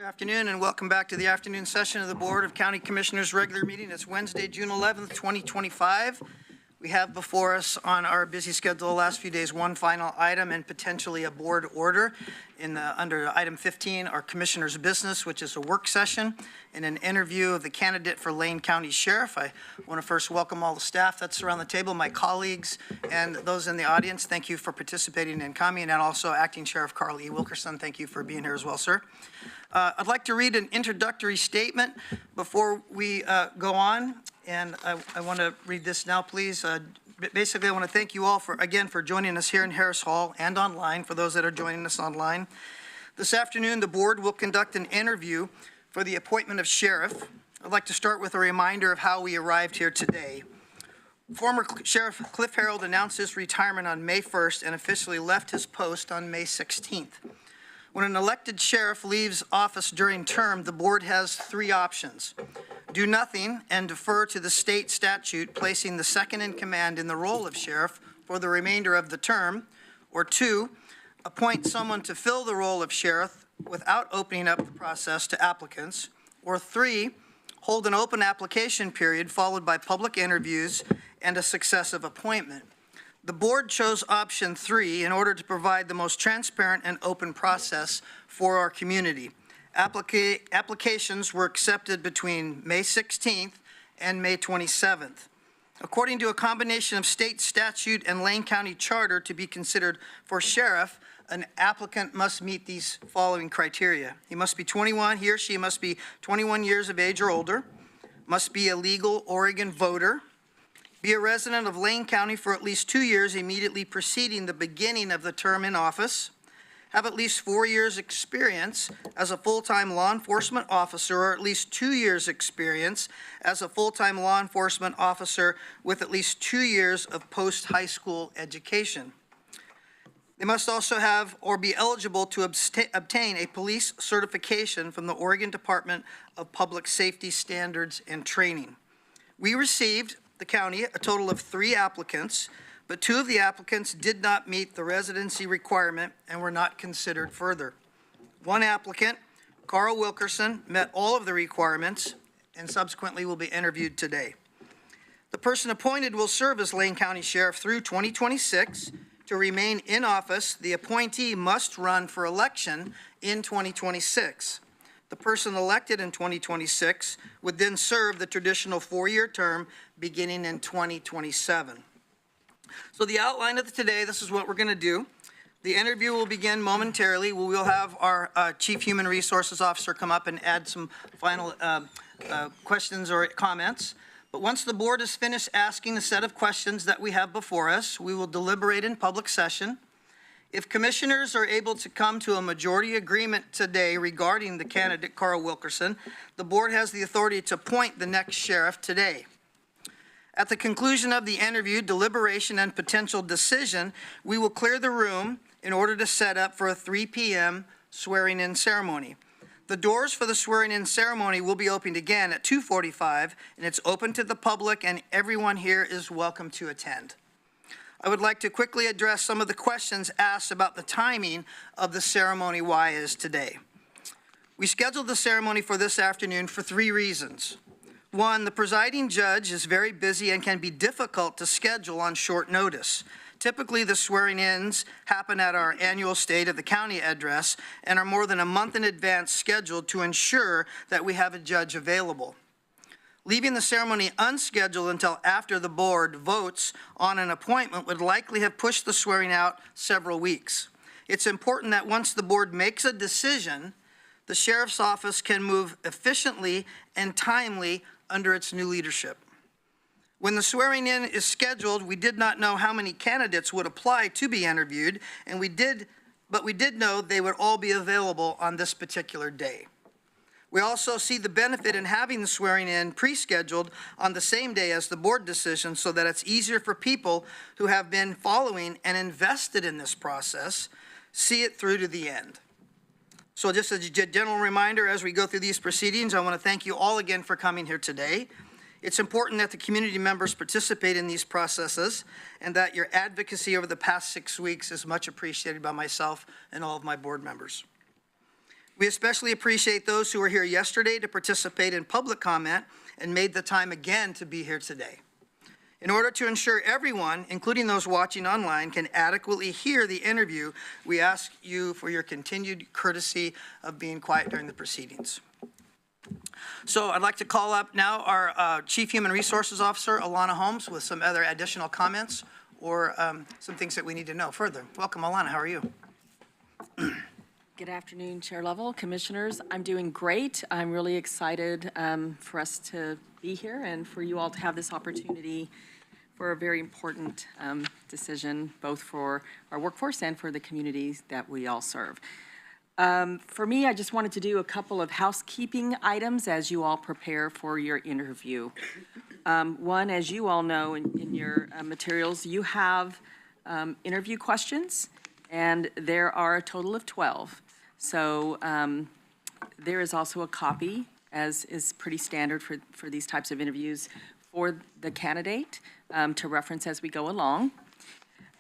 Good afternoon and welcome back to the afternoon session of the Board of County Commissioners regular meeting. It's Wednesday, June 11th, 2025. We have before us on our busy schedule the last few days one final item and potentially a board order. Under item 15, our commissioner's business, which is a work session and an interview of the candidate for Lane County Sheriff. I want to first welcome all the staff that's around the table, my colleagues and those in the audience. Thank you for participating and coming, and also Acting Sheriff Carl E. Wilkerson. Thank you for being here as well, sir. I'd like to read an introductory statement before we go on, and I want to read this now, please. Basically, I want to thank you all for joining us here in Harris Hall and online, for those that are joining us online. This afternoon, the board will conduct an interview for the appointment of sheriff. I'd like to start with a reminder of how we arrived here today. Former Sheriff Cliff Harold announced his retirement on May 1st and officially left his post on May 16th. When an elected sheriff leaves office during term, the board has three options: do nothing and defer to the state statute placing the second in command in the role of sheriff for the remainder of the term, or two, appoint someone to fill the role of sheriff without opening up the process to applicants, or three, hold an open application period followed by public interviews and a successive appointment. The board chose option three in order to provide the most transparent and open process for our community. Applications were accepted between May 16th and May 27th. According to a combination of state statute and Lane County Charter, to be considered for sheriff, an applicant must meet these following criteria. He or she must be 21 years of age or older, must be a legal Oregon voter, be a resident of Lane County for at least 2 years immediately preceding the beginning of the term in office, have at least 4 years experience as a full-time law enforcement officer, or at least 2 years experience as a full-time law enforcement officer with at least 2 years of post-high school education. They must also have or be eligible to obtain a police certification from the Oregon Department of Public Safety Standards and Training. We received, the county, a total of 3 applicants, but 2 of the applicants did not meet the residency requirement and were not considered further. One applicant, Carl Wilkerson, met all of the requirements and subsequently will be interviewed today. The person appointed will serve as Lane County Sheriff through 2026. To remain in office, the appointee must run for election in 2026. The person elected in 2026 would then serve the traditional 4-year term beginning in 2027. So the outline of today, this is what we're going to do. The interview will begin momentarily. We will have our Chief Human Resources Officer come up and add some final questions or comments. But once the board is finished asking a set of questions that we have before us, we will deliberate in public session. If commissioners are able to come to a majority agreement today regarding the candidate, Carl Wilkerson, the board has the authority to appoint the next sheriff today. At the conclusion of the interview, deliberation, and potential decision, we will clear the room in order to set up for a 3 p.m. swearing-in ceremony. The doors for the swearing-in ceremony will be opened again at 2:45, and it's open to the public, and everyone here is welcome to attend. I would like to quickly address some of the questions asked about the timing of the ceremony. Why is today? We scheduled the ceremony for this afternoon for 3 reasons. 1, the presiding judge is very busy and can be difficult to schedule on short notice. Typically, the swearing-ins happen at our annual State of the County address and are more than a month in advance scheduled to ensure that we have a judge available. Leaving the ceremony unscheduled until after the board votes on an appointment would likely have pushed the swearing out several weeks. It's important that once the board makes a decision, the sheriff's office can move efficiently and timely under its new leadership. When the swearing-in is scheduled, we did not know how many candidates would apply to be interviewed, but we did know they would all be available on this particular day. We also see the benefit in having the swearing-in pre-scheduled on the same day as the board decision so that it's easier for people who have been following and invested in this process see it through to the end. So just as a general reminder, as we go through these proceedings, I want to thank you all again for coming here today. It's important that the community members participate in these processes and that your advocacy over the past 6 weeks is much appreciated by myself and all of my board members. We especially appreciate those who were here yesterday to participate in public comment and made the time again to be here today. In order to ensure everyone, including those watching online, can adequately hear the interview, we ask you for your continued courtesy of being quiet during the proceedings. So I'd like to call up now our Chief Human Resources Officer, Alana Holmes, with some other additional comments or some things that we need to know further. Welcome, Alana. How are you? Good afternoon, Chair Lovell, Commissioners. I'm doing great. I'm really excited for us to be here and for you all to have this opportunity for a very important decision, both for our workforce and for the communities that we all serve. For me, I just wanted to do a couple of housekeeping items as you all prepare for your interview. One, as you all know in your materials, you have interview questions, and there are a total of 12. So there is also a copy, as is pretty standard for these types of interviews, for the candidate to reference as we go along.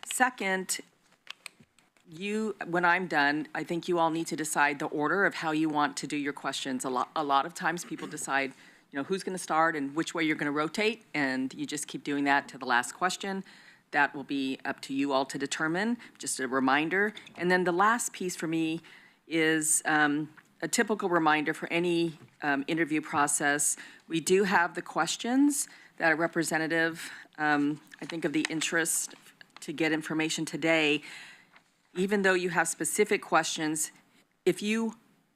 Second, when I'm done, I think you all need to decide the order of how you want to do your questions. A lot of times people decide, who's going to start and which way you're going to rotate, and you just keep doing that to the last question. That will be up to you all to determine, just a reminder. And then the last piece for me is a typical reminder for any interview process. We do have the questions that are representative, I think, of the interest to get information today. Even though you have specific questions, if you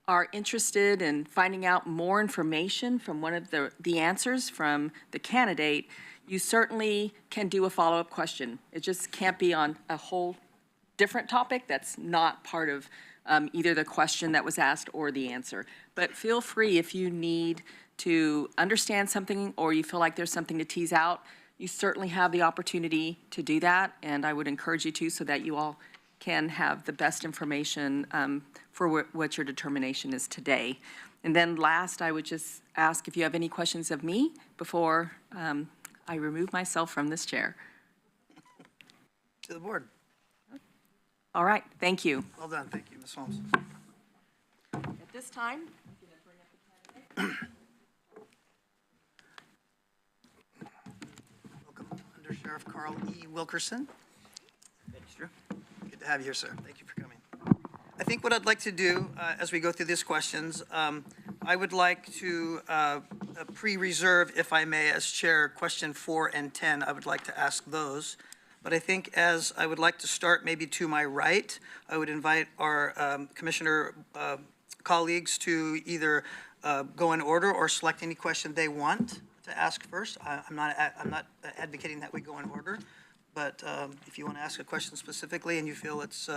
are interested in finding out more information from one of the answers from the candidate, you certainly can do a follow-up question. It just can't be on a whole different topic that's not part of either the question that was asked or the answer. But feel free, if you need to understand something or you feel like there's something to tease out, you certainly have the opportunity to do that, and I would encourage you to, so that you all can have the best information for what your determination is today. And then last, I would just ask if you have any questions of me before I remove myself from this chair. To the board. All right, thank you. Well done. Thank you, Ms. Holmes. At this time, Welcome, Under Sheriff Carl E. Wilkerson. Thanks, Drew. Good to have you here, sir. Thank you for coming. I think what I'd like to do as we go through these questions, I would like to pre-reserve, if I may, as chair, question 4 and 10. I would like to ask those. But I think as I would like to start maybe to my right, I would invite our commissioner colleagues to either go in order or select any question they want to ask first. I'm not advocating that we go in order, but if you want to ask a question specifically and you feel it's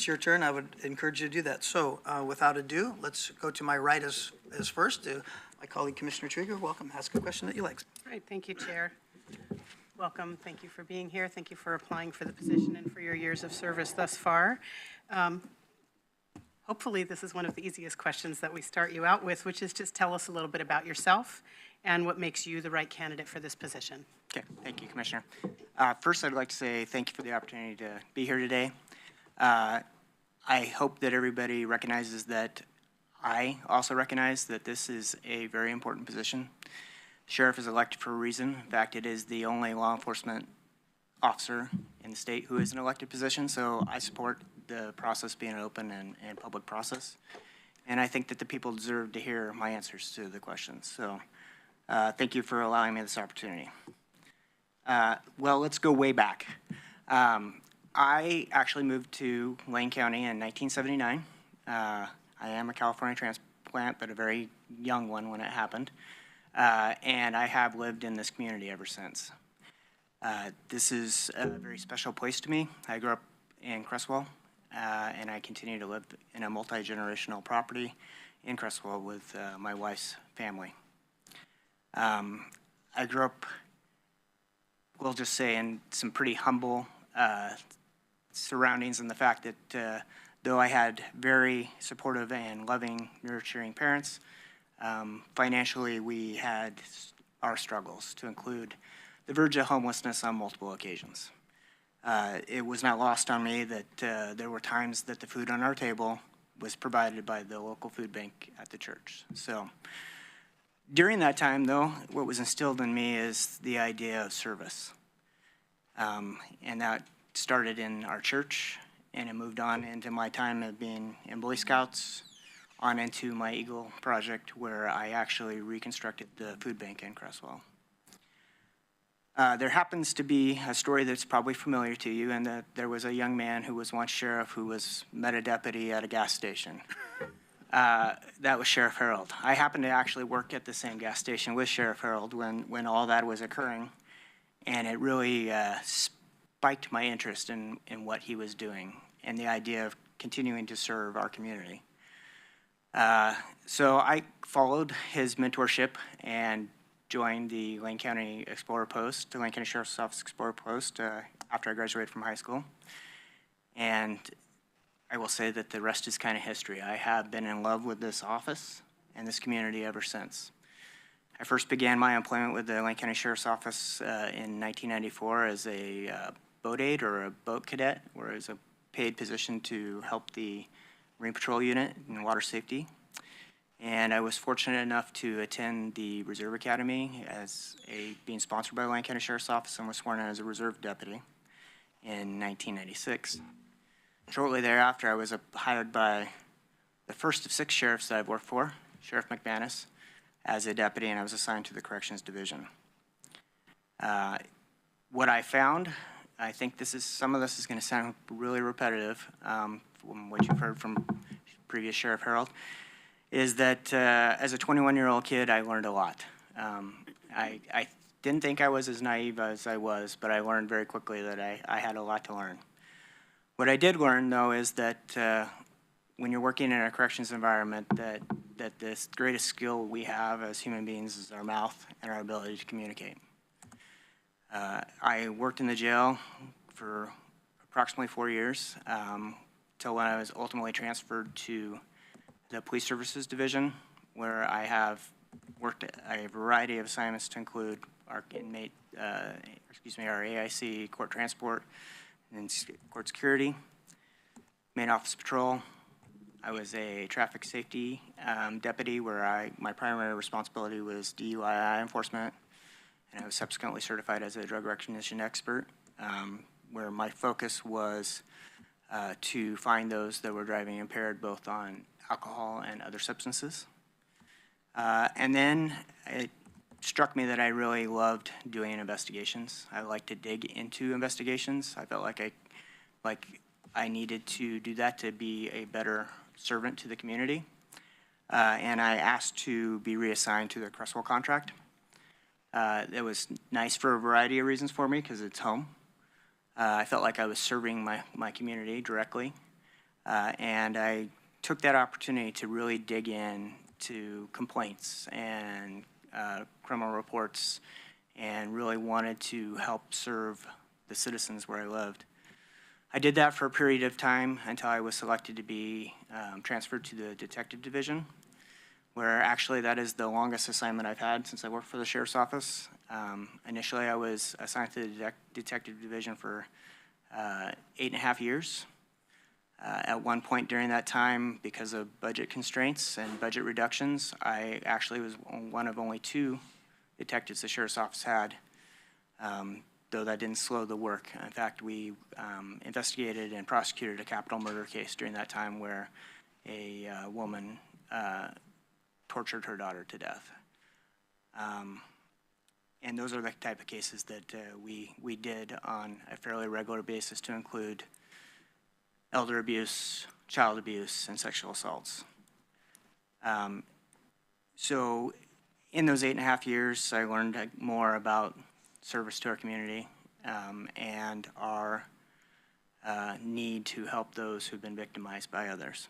your turn, I would encourage you to do that. So without ado, let's go to my right as first to my colleague, Commissioner Trieger. Welcome. Ask a question that you like. All right. Thank you, Chair. Welcome. Thank you for being here. Thank you for applying for the position and for your years of service thus far. Hopefully, this is one of the easiest questions that we start you out with, which is just tell us a little bit about yourself and what makes you the right candidate for this position. Okay. Thank you, Commissioner. First, I'd like to say thank you for the opportunity to be here today. I hope that everybody recognizes that I also recognize that this is a very important position. Sheriff is elected for a reason. In fact, it is the only law enforcement officer in the state who is an elected position, so I support the process being an open and public process. And I think that the people deserve to hear my answers to the questions. So thank you for allowing me this opportunity. Well, let's go way back. I actually moved to Lane County in 1979. I am a California transplant, but a very young one when it happened. And I have lived in this community ever since. This is a very special place to me. I grew up in Cresswell, and I continue to live in a multi-generational property in Cresswell with my wife's family. I grew up, we'll just say, in some pretty humble surroundings, and the fact that though I had very supportive and loving, nurturing parents, financially we had our struggles, to include the verge of homelessness on multiple occasions. It was not lost on me that there were times that the food on our table was provided by the local food bank at the church. So during that time, though, what was instilled in me is the idea of service. And that started in our church, and it moved on into my time of being in Boy Scouts, on into my Eagle project, where I actually reconstructed the food bank in Cresswell. There happens to be a story that's probably familiar to you, and that there was a young man who was once sheriff who met a deputy at a gas station. That was Sheriff Harold. I happened to actually work at the same gas station with Sheriff Harold when all that was occurring, and it really spiked my interest in what he was doing and the idea of continuing to serve our community. So I followed his mentorship and joined the Lane County Explorer Post, the Lane County Sheriff's Office Explorer Post, after I graduated from high school. And I will say that the rest is kind of history. I have been in love with this office and this community ever since. I first began my employment with the Lane County Sheriff's Office in 1994 as a boat aide or a boat cadet, where it was a paid position to help the Marine Patrol Unit in water safety. And I was fortunate enough to attend the Reserve Academy being sponsored by the Lane County Sheriff's Office, and was sworn in as a reserve deputy in 1996. Shortly thereafter, I was hired by the first of 6 sheriffs that I've worked for, Sheriff McManus, as a deputy, and I was assigned to the Corrections Division. What I found, I think some of this is going to sound really repetitive from what you've heard from previous Sheriff Harold, is that as a 21-year-old kid, I learned a lot. I didn't think I was as naive as I was, but I learned very quickly that I had a lot to learn. What I did learn, though, is that when you're working in a corrections environment, that the greatest skill we have as human beings is our mouth and our ability to communicate. I worked in the jail for approximately 4 years, till when I was ultimately transferred to the Police Services Division, where I have worked a variety of assignments to include our our AIC, court transport, and court security, main office patrol. I was a traffic safety deputy, where my primary responsibility was DUI enforcement, and I was subsequently certified as a drug recognition expert, where my focus was to find those that were driving impaired, both on alcohol and other substances. And then it struck me that I really loved doing investigations. I like to dig into investigations. I felt like I needed to do that to be a better servant to the community. And I asked to be reassigned to the Cresswell contract. It was nice for a variety of reasons for me, because it's home. I felt like I was serving my community directly. And I took that opportunity to really dig in to complaints and criminal reports, and really wanted to help serve the citizens where I lived. I did that for a period of time until I was selected to be transferred to the Detective Division, where actually that is the longest assignment I've had since I worked for the Sheriff's Office. Initially, I was assigned to the Detective Division for 8.5 years. At one point during that time, because of budget constraints and budget reductions, I actually was one of only 2 detectives the Sheriff's Office had, though that didn't slow the work. In fact, we investigated and prosecuted a capital murder case during that time, where a woman tortured her daughter to death. And those are the type of cases that we did on a fairly regular basis, to include elder abuse, child abuse, and sexual assaults. So in those 8.5 years, I learned more about service to our community and our need to help those who've been victimized by others.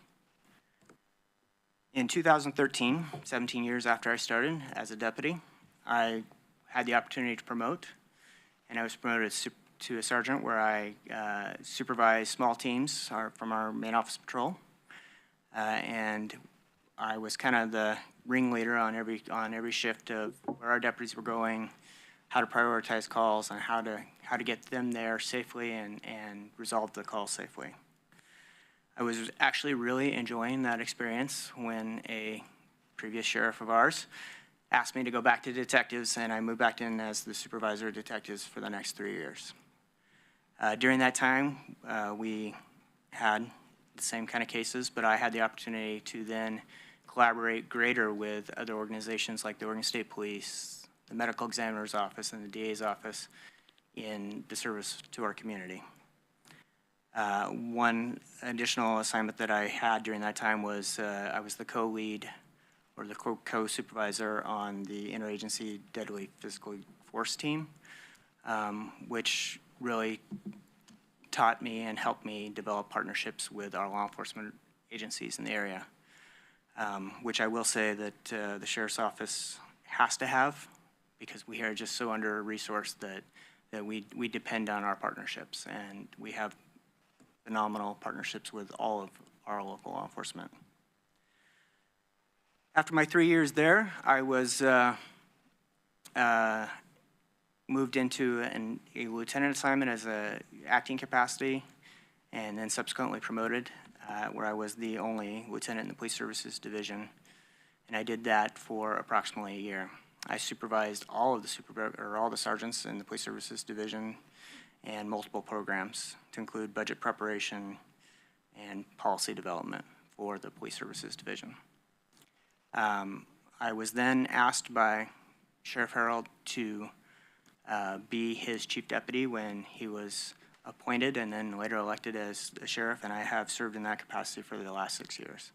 In 2013, 17 years after I started as a deputy, I had the opportunity to promote, and I was promoted to a sergeant, where I supervised small teams from our main office patrol, and I was kind of the ringleader on every shift of where our deputies were going, how to prioritize calls, and how to get them there safely and resolve the call safely. I was actually really enjoying that experience when a previous sheriff of ours asked me to go back to detectives, and I moved back in as the supervisor of detectives for the next 3 years. During that time, we had the same kind of cases, but I had the opportunity to then collaborate greater with other organizations like the Oregon State Police, the Medical Examiner's Office, and the DA's office in the service to our community. One additional assignment that I had during that time was I was the co-lead or the co-supervisor on the interagency deadly physical force team, which really taught me and helped me develop partnerships with our law enforcement agencies in the area, which I will say that the Sheriff's Office has to have, because we are just so under-resourced that we depend on our partnerships, and we have phenomenal partnerships with all of our local law enforcement. After my 3 years there, I was moved into a lieutenant assignment as an acting capacity, and then subsequently promoted, where I was the only lieutenant in the police services division, and I did that for approximately a year. I supervised all of the sergeants in the police services division and multiple programs to include budget preparation and policy development for the police services division. I was then asked by Sheriff Harold to be his chief deputy when he was appointed and then later elected as the sheriff, and I have served in that capacity for the last 6 years.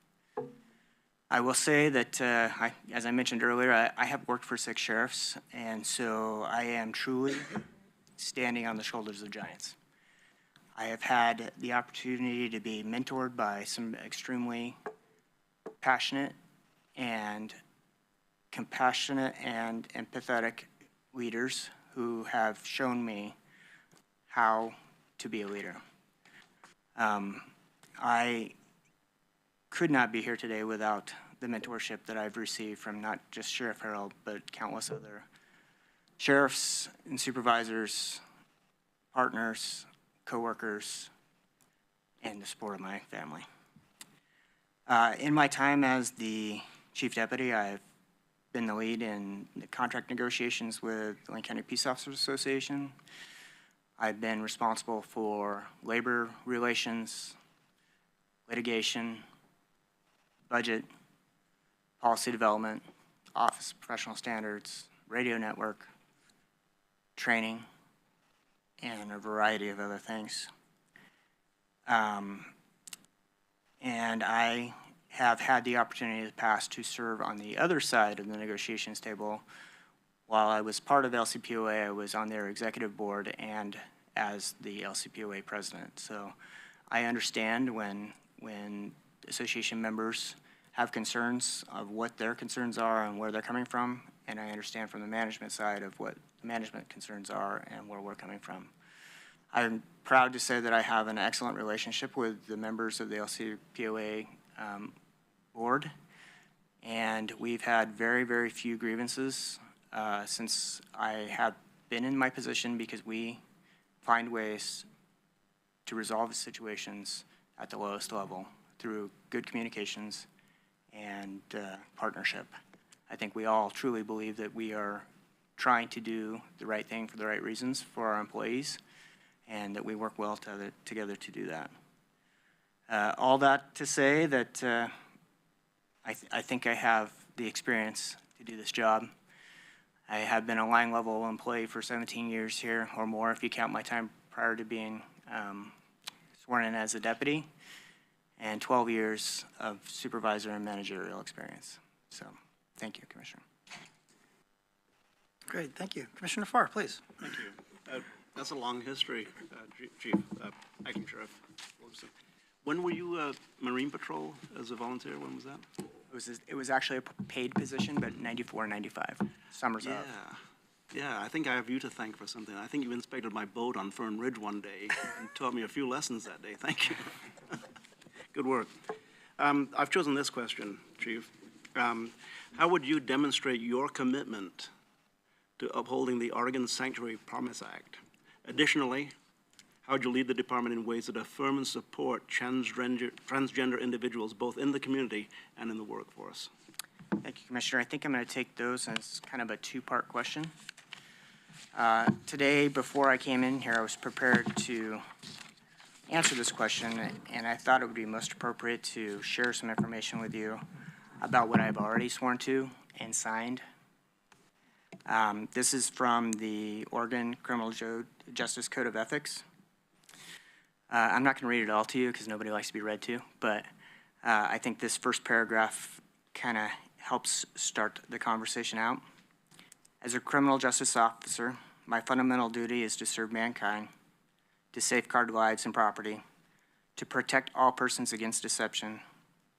I will say that, as I mentioned earlier, I have worked for 6 sheriffs, and so I am truly standing on the shoulders of giants. I have had the opportunity to be mentored by some extremely passionate and compassionate and empathetic leaders who have shown me how to be a leader. I could not be here today without the mentorship that I've received from not just Sheriff Harold, but countless other sheriffs and supervisors, partners, coworkers, and the support of my family. In my time as the chief deputy, I've been the lead in the contract negotiations with the Lane County Peace Officers Association. I've been responsible for labor relations, litigation, budget, policy development, office of professional standards, radio network, training, and a variety of other things. And I have had the opportunity in the past to serve on the other side of the negotiations table. While I was part of LCPOA, I was on their executive board and as the LCPOA president. So I understand when association members have concerns of what their concerns are and where they're coming from, and I understand from the management side of what management concerns are and where we're coming from. I'm proud to say that I have an excellent relationship with the members of the LCPOA board, and we've had very, very few grievances since I have been in my position, because we find ways to resolve situations at the lowest level through good communications and partnership. I think we all truly believe that we are trying to do the right thing for the right reasons for our employees, and that we work well together to do that. All that to say that I think I have the experience to do this job. I have been a line level employee for 17 years here, or more if you count my time prior to being sworn in as a deputy, and 12 years of supervisor and managerial experience. So, thank you, Commissioner. Great, thank you. Commissioner Farr, please. Thank you. That's a long history, Chief, Acting Sheriff Wilkerson. When were you Marine Patrol as a volunteer? When was that? It was actually a paid position, but 94, 95, summers Yeah. up. Yeah, I think I have you to thank for something. I think you inspected my boat on Fern Ridge one day and taught me a few lessons that day. Thank you. Good work. I've chosen this question, Chief. How would you demonstrate your commitment to upholding the Oregon Sanctuary Promise Act? Additionally, How would you lead the department in ways that affirm and support transgender individuals both in the community and in the workforce? Thank you, Commissioner. I think I'm going to take those as kind of a two-part question. Today, before I came in here, I was prepared to answer this question, and I thought it would be most appropriate to share some information with you about what I've already sworn to and signed. This is from the Oregon Criminal Justice Code of Ethics. I'm not going to read it all to you because nobody likes to be read to, but I think this first paragraph kind of helps start the conversation out. As a criminal justice officer, my fundamental duty is to serve mankind, to safeguard lives and property, to protect all persons against deception,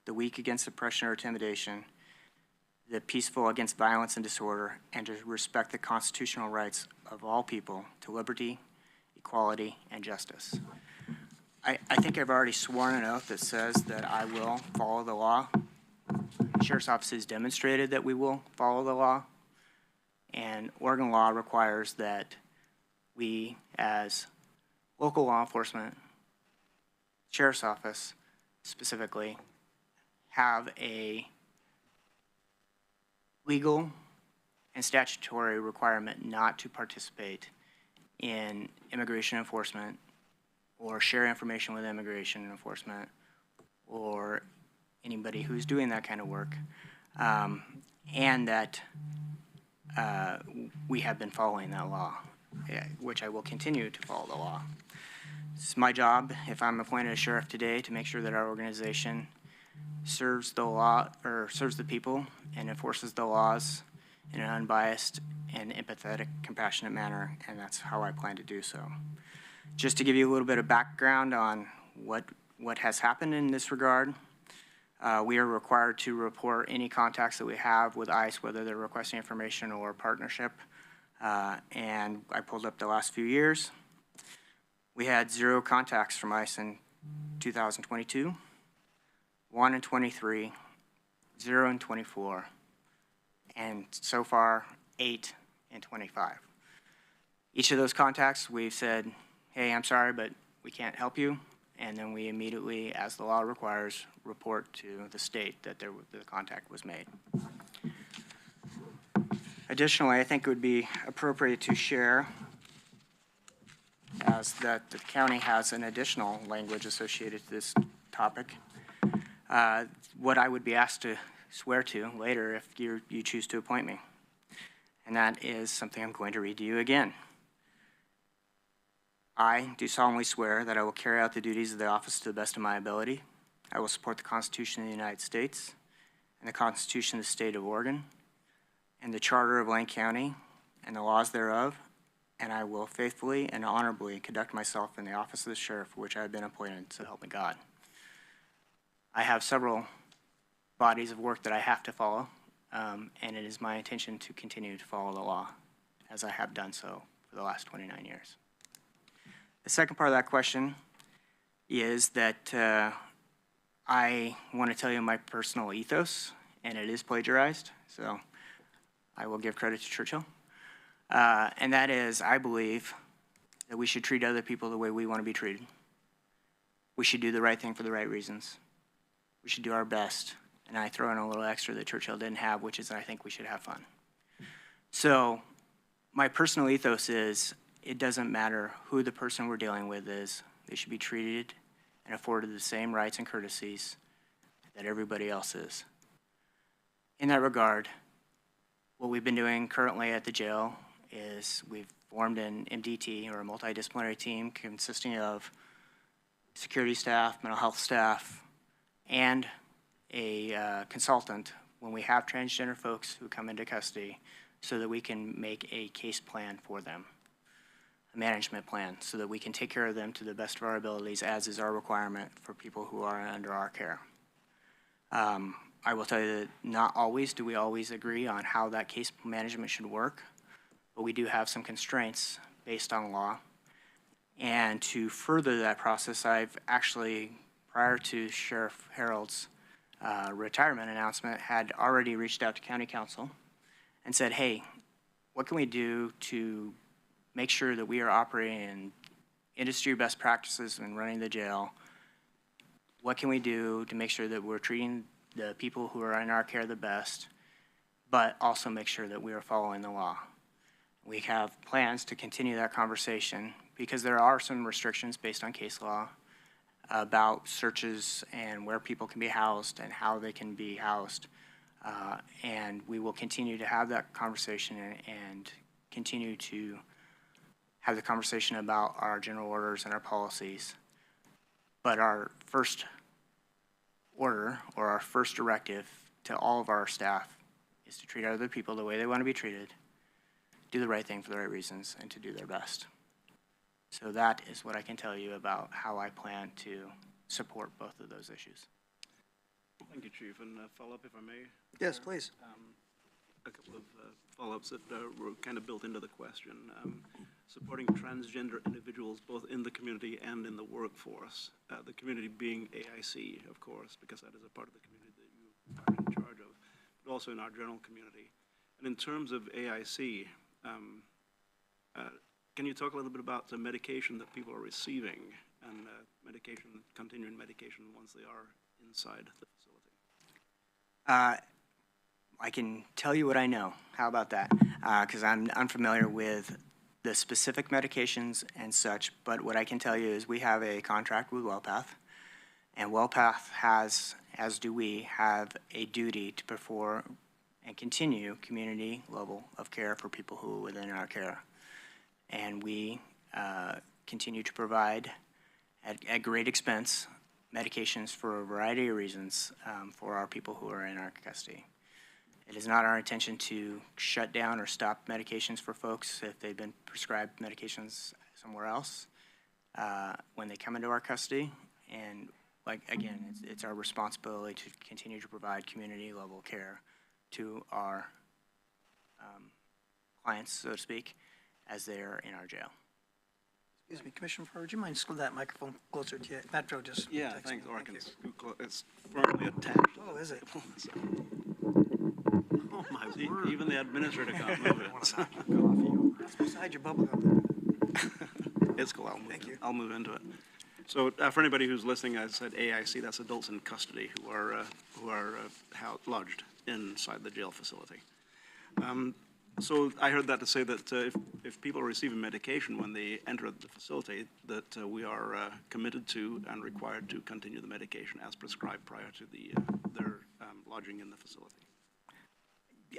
the weak against oppression or intimidation, the peaceful against violence and disorder, and to respect the constitutional rights of all people to liberty, equality, and justice. I think I've already sworn an oath that says that I will follow the law. The Sheriff's Office has demonstrated that we will follow the law, and Oregon law requires that we, as local law enforcement, Sheriff's Office specifically, have a legal and statutory requirement not to participate in immigration enforcement or share information with immigration enforcement or anybody who's doing that kind of work, and that we have been following that law, which I will continue to follow the law. It's my job, if I'm appointed a sheriff today, to make sure that our organization serves the law, or serves the people, and enforces the laws in an unbiased and empathetic, compassionate manner, and that's how I plan to do so. Just to give you a little bit of background on what has happened in this regard, we are required to report any contacts that we have with ICE, whether they're requesting information or partnership, and I pulled up the last few years. We had 0 contacts from ICE in 2022, 1 in 23, 0 in 24, and so far 8 in 25. Each of those contacts, we've said, hey, I'm sorry, but we can't help you. And then we immediately, as the law requires, report to the state that the contact was made. Additionally, I think it would be appropriate to share as that the county has an additional language associated to this topic. What I would be asked to swear to later if you choose to appoint me. And that is something I'm going to read to you again. I do solemnly swear that I will carry out the duties of the office to the best of my ability. I will support the Constitution of the United States and the Constitution of the State of Oregon and the Charter of Lane County and the laws thereof, and I will faithfully and honorably conduct myself in the office of the sheriff for which I have been appointed, so help me God. I have several bodies of work that I have to follow, and it is my intention to continue to follow the law as I have done so for the last 29 years. The second part of that question is that I want to tell you my personal ethos, and it is plagiarized, so I will give credit to Churchill. And that is, I believe that we should treat other people the way we want to be treated. We should do the right thing for the right reasons. We should do our best. And I throw in a little extra that Churchill didn't have, which is I think we should have fun. So my personal ethos is, it doesn't matter who the person we're dealing with is, they should be treated and afforded the same rights and courtesies that everybody else is. In that regard, what we've been doing currently at the jail is we've formed an MDT, or a multidisciplinary team, consisting of security staff, mental health staff, and a consultant when we have transgender folks who come into custody, so that we can make a case plan for them, a management plan, so that we can take care of them to the best of our abilities, as is our requirement for people who are under our care. I will tell you that not always do we always agree on how that case management should work, but we do have some constraints based on law. And to further that process, I've actually, prior to Sheriff Harold's retirement announcement, had already reached out to County Council and said, hey, what can we do to make sure that we are operating industry best practices in running the jail. What can we do to make sure that we're treating the people who are in our care the best, but also make sure that we are following the law? We have plans to continue that conversation because there are some restrictions based on case law about searches and where people can be housed and how they can be housed. And we will continue to have that conversation and continue to have the conversation about our general orders and our policies. But our first order or our first directive to all of our staff is to treat other people the way they want to be treated, do the right thing for the right reasons, and to do their best. So that is what I can tell you about how I plan to support both of those issues. Thank you, Chief. And follow-up, if I may. Yes, please. A couple of follow-ups that were kind of built into the question. Supporting transgender individuals both in the community and in the workforce. The community being AIC, of course, because that is a part of the community that you are in charge of, but also in our general community. And in terms of AIC, can you talk a little bit about the medication that people are receiving and continuing medication once they are inside the facility? I can tell you what I know. How about that? Because I'm unfamiliar with the specific medications and such, but what I can tell you is we have a contract with WellPath, and WellPath has, as do we, have a duty to perform and continue community level of care for people who are within our care. And we continue to provide, at great expense, medications for a variety of reasons for our people who are in our custody. It is not our intention to shut down or stop medications for folks if they've been prescribed medications somewhere else when they come into our custody. And like, again, it's our responsibility to continue to provide community level care to our clients, so to speak, as they're in our jail. Excuse me, Commissioner Farrar, would you mind scoot that microphone closer to you? Metro just. Yeah, texted thanks, me. or I Thank can you. it's firmly attached. Oh, is it? Oh, my word. Even the administrator can't move it. You're supposed to hide your bubble gum. It's cool, Thank you. I'll move into it. So for anybody who's listening, I said AIC, that's adults in custody who are lodged inside the jail facility. So I heard that to say that if people are receiving medication when they enter the facility, that we are committed to and required to continue the medication as prescribed prior to their lodging in the facility.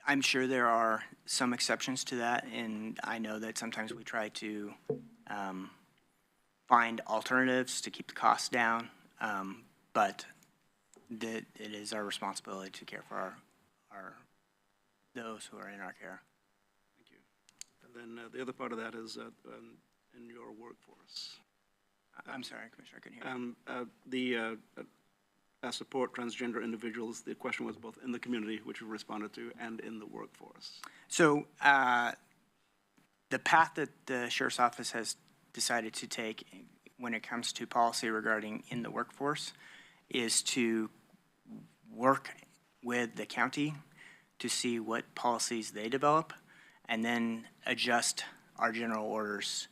I'm sure there are some exceptions to that, and I know that sometimes we try to find alternatives to keep the costs down, but it is our responsibility to care for those who are in our care. Thank you. And then the other part of that is in your workforce. I'm sorry, Commissioner, I couldn't hear. Support transgender individuals, the question was both in the community, which we responded to, and in the workforce. So the path that the Sheriff's Office has decided to take when it comes to policy regarding in the workforce is to work with the county to see what policies they develop and then adjust our general orders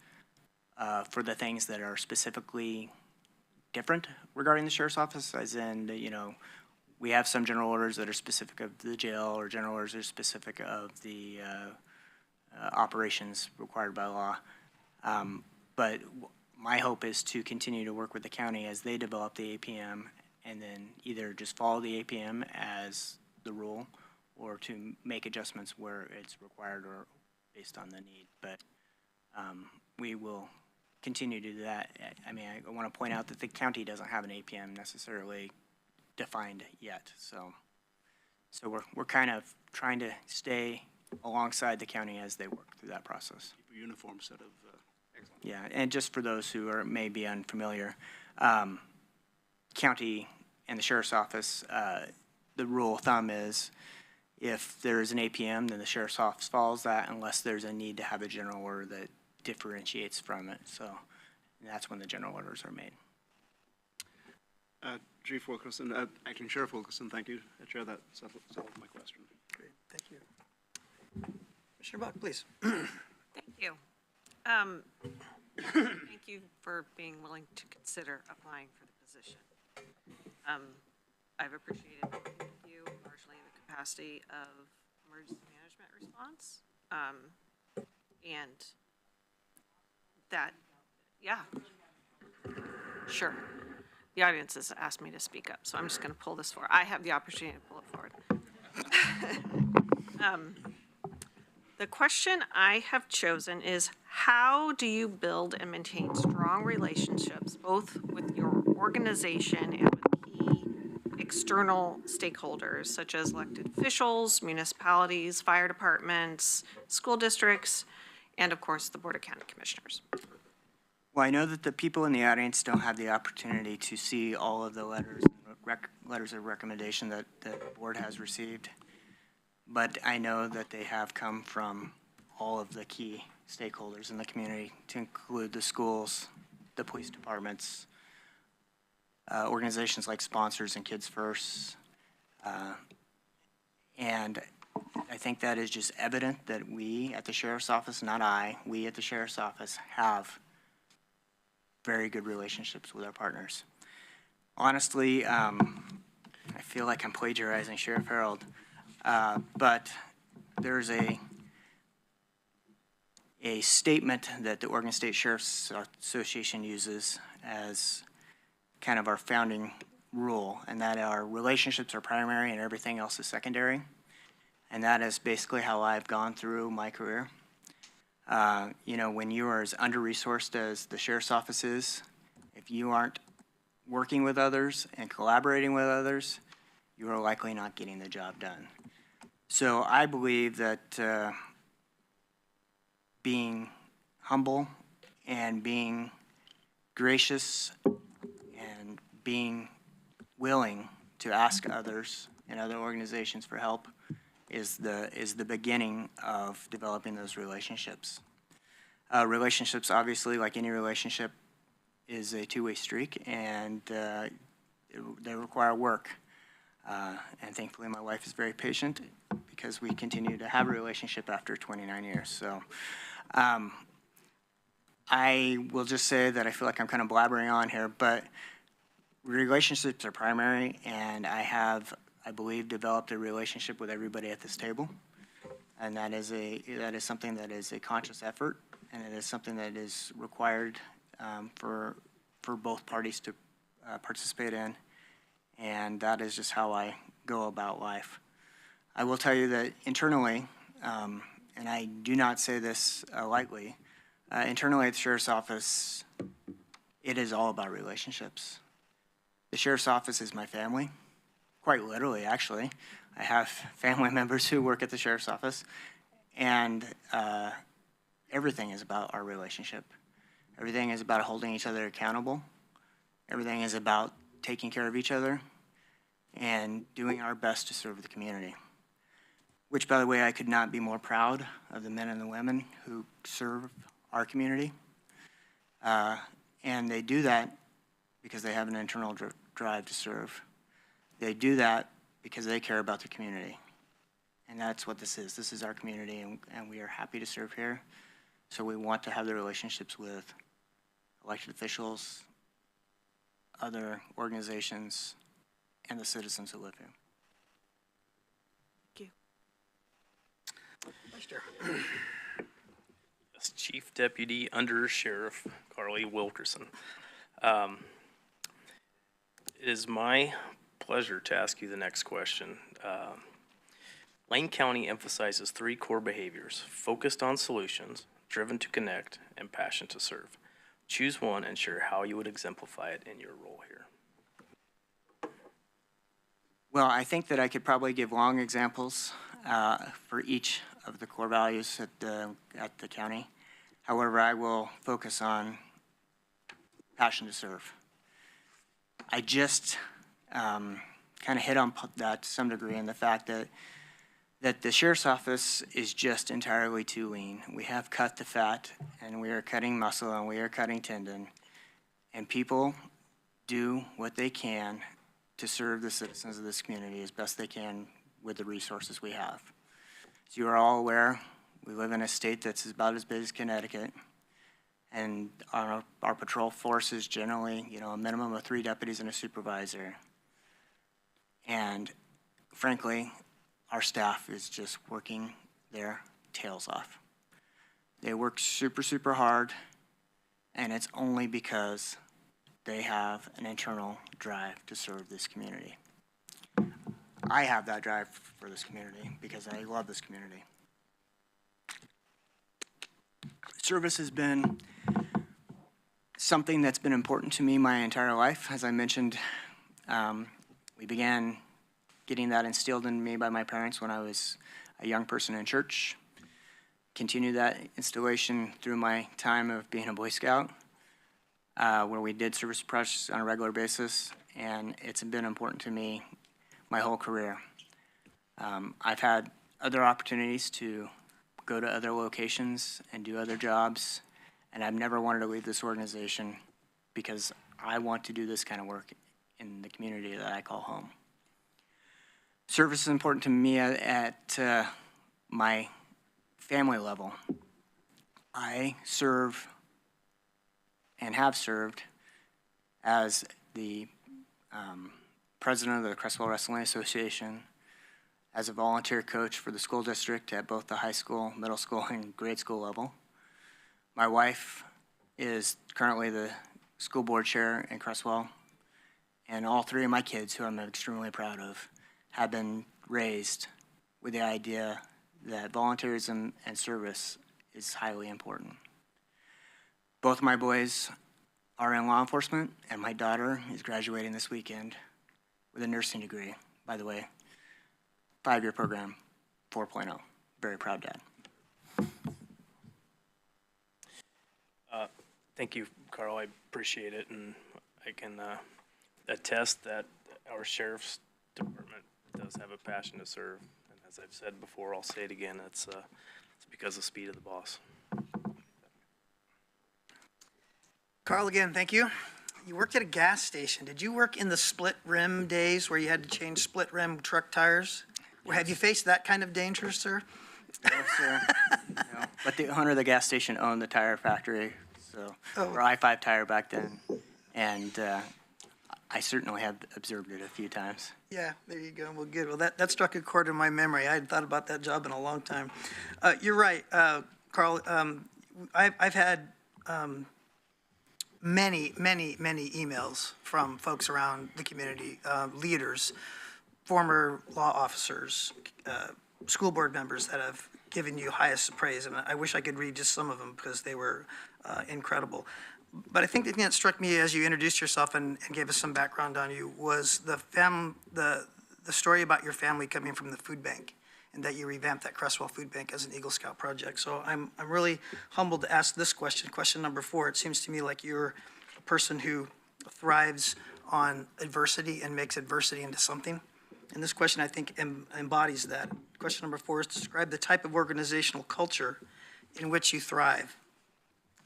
for the things that are specifically different regarding the Sheriff's Office, as in, we have some general orders that are specific of the jail or general orders that are specific of the operations required by law. But my hope is to continue to work with the county as they develop the APM and then either just follow the APM as the rule or to make adjustments where it's required or based on the need. But we will continue to do that. I mean, I want to point out that the county doesn't have an APM necessarily defined yet. So we're kind of trying to stay alongside the county as they work through that process. Keep a uniform set of, excellent. Yeah, and just for those who are maybe unfamiliar, county and the Sheriff's Office, the rule of thumb is if there is an APM, then the Sheriff's Office follows that unless there's a need to have a general order that differentiates from it. So that's when the general orders are made. Chief Wilkerson, Acting Sheriff Wilkerson, thank you. Chair, that settled my question. Great, thank you. Commissioner Buck, please. Thank you. Thank you for being willing to consider applying for the position. I've appreciated working with you largely in the capacity of emergency management response. And that, yeah. Sure. The audience has asked me to speak up, so I'm just going to pull this forward. I have the opportunity to pull it forward. The question I have chosen is, how do you build and maintain strong relationships, both with your organization and with key external stakeholders, such as elected officials, municipalities, fire departments, school districts, and of course, the Board of County Commissioners? Well, I know that the people in the audience don't have the opportunity to see all of the letters of recommendation that the board has received, but I know that they have come from all of the key stakeholders in the community, to include the schools, the police departments, organizations like Sponsors and Kids First. And I think that is just evident that we at the Sheriff's Office, not I, we at the Sheriff's Office have very good relationships with our partners. Honestly, I feel like I'm plagiarizing Sheriff Harold, but there's a statement that the Oregon State Sheriff's Association uses as kind of our founding rule, and that our relationships are primary and everything else is secondary. And that is basically how I've gone through my career. You know, when you are as under-resourced as the Sheriff's Office is, if you aren't working with others and collaborating with others, you are likely not getting the job done. So I believe that being humble and being gracious and being willing to ask others and other organizations for help is the beginning of developing those relationships. Relationships, obviously, like any relationship, is a two-way streak, and they require work. And thankfully, my wife is very patient because we continue to have a relationship after 29 years. So I will just say that I feel like I'm kind of blabbering on here, but relationships are primary, and I have, I believe, developed a relationship with everybody at this table. And that is something that is a conscious effort, and it is something that is required for both parties to participate in. And that is just how I go about life. I will tell you that internally, and I do not say this lightly, internally at the Sheriff's Office, it is all about relationships. The Sheriff's Office is my family, quite literally, actually. I have family members who work at the Sheriff's Office, and everything is about our relationship. Everything is about holding each other accountable. Everything is about taking care of each other and doing our best to serve the community. Which, by the way, I could not be more proud of the men and the women who serve our community. And they do that because they have an internal drive to serve. They do that because they care about the community. And that's what this is. This is our community, and we are happy to serve here. So we want to have the relationships with elected officials, other organizations, and the citizens who live here. Thank you. Vice Chair. Yes, Chief Deputy Under Sheriff Carly Wilkerson. It is my pleasure to ask you the next question. Lane County emphasizes 3 core behaviors: focused on solutions, driven to connect, and passion to serve. Choose one and share how you would exemplify it in your role here. Well, I think that I could probably give long examples for each of the core values at the county. However, I will focus on passion to serve. I just kind of hit on that to some degree in the fact that the Sheriff's Office is just entirely too lean. We have cut the fat, and we are cutting muscle, and we are cutting tendon, and people do what they can to serve the citizens of this community as best they can with the resources we have. As you are all aware, we live in a state that's about as big as Connecticut, And our patrol force is generally, a minimum of 3 deputies and a supervisor. And frankly, our staff is just working their tails off. They work super, super hard, and it's only because they have an internal drive to serve this community. I have that drive for this community because I love this community. Service has been something that's been important to me my entire life. As I mentioned, we began getting that instilled in me by my parents when I was a young person in church. Continued that installation through my time of being a Boy Scout, where we did service projects on a regular basis, and it's been important to me my whole career. I've had other opportunities to go to other locations and do other jobs, and I've never wanted to leave this organization because I want to do this kind of work in the community that I call home. Service is important to me at my family level. I serve and have served as the president of the Creswell Wrestling Association, as a volunteer coach for the school district at both the high school, middle school, and grade school level. My wife is currently the school board chair in Creswell, and all 3 of my kids, who I'm extremely proud of, have been raised with the idea that volunteerism and service is highly important. Both my boys are in law enforcement, and my daughter is graduating this weekend with a nursing degree, by the way. 5-year program, 4.0. Very proud dad. Thank you, Carl. I appreciate it, and I can attest that our sheriff's department does have a passion to serve. And as I've said before, I'll say it again, it's because of speed of the boss. Carl, again, thank you. You worked at a gas station. Did you work in the split rim days where you had to change split rim truck tires? Or have you faced that kind of danger, sir? No, sir. No. But the owner of the gas station owned the tire factory, so, or I-5 Tire back then. And I certainly have observed it a few times. Yeah, there you go. Well, good. Well, that struck a chord in my memory. I hadn't thought about that job in a long time. You're right, Carl. I've had many emails from folks around the community, leaders, former law officers, school board members that have given you highest praise, and I wish I could read just some of them because they were incredible. But I think the thing that struck me as you introduced yourself and gave us some background on you was the story about your family coming from the food bank, and that you revamped that Creswell Food Bank as an Eagle Scout project. So I'm really humbled to ask this question, question number 4. It seems to me like you're a person who thrives on adversity and makes adversity into something. And this question, I think, embodies that. Question number 4 is describe the type of organizational culture in which you thrive.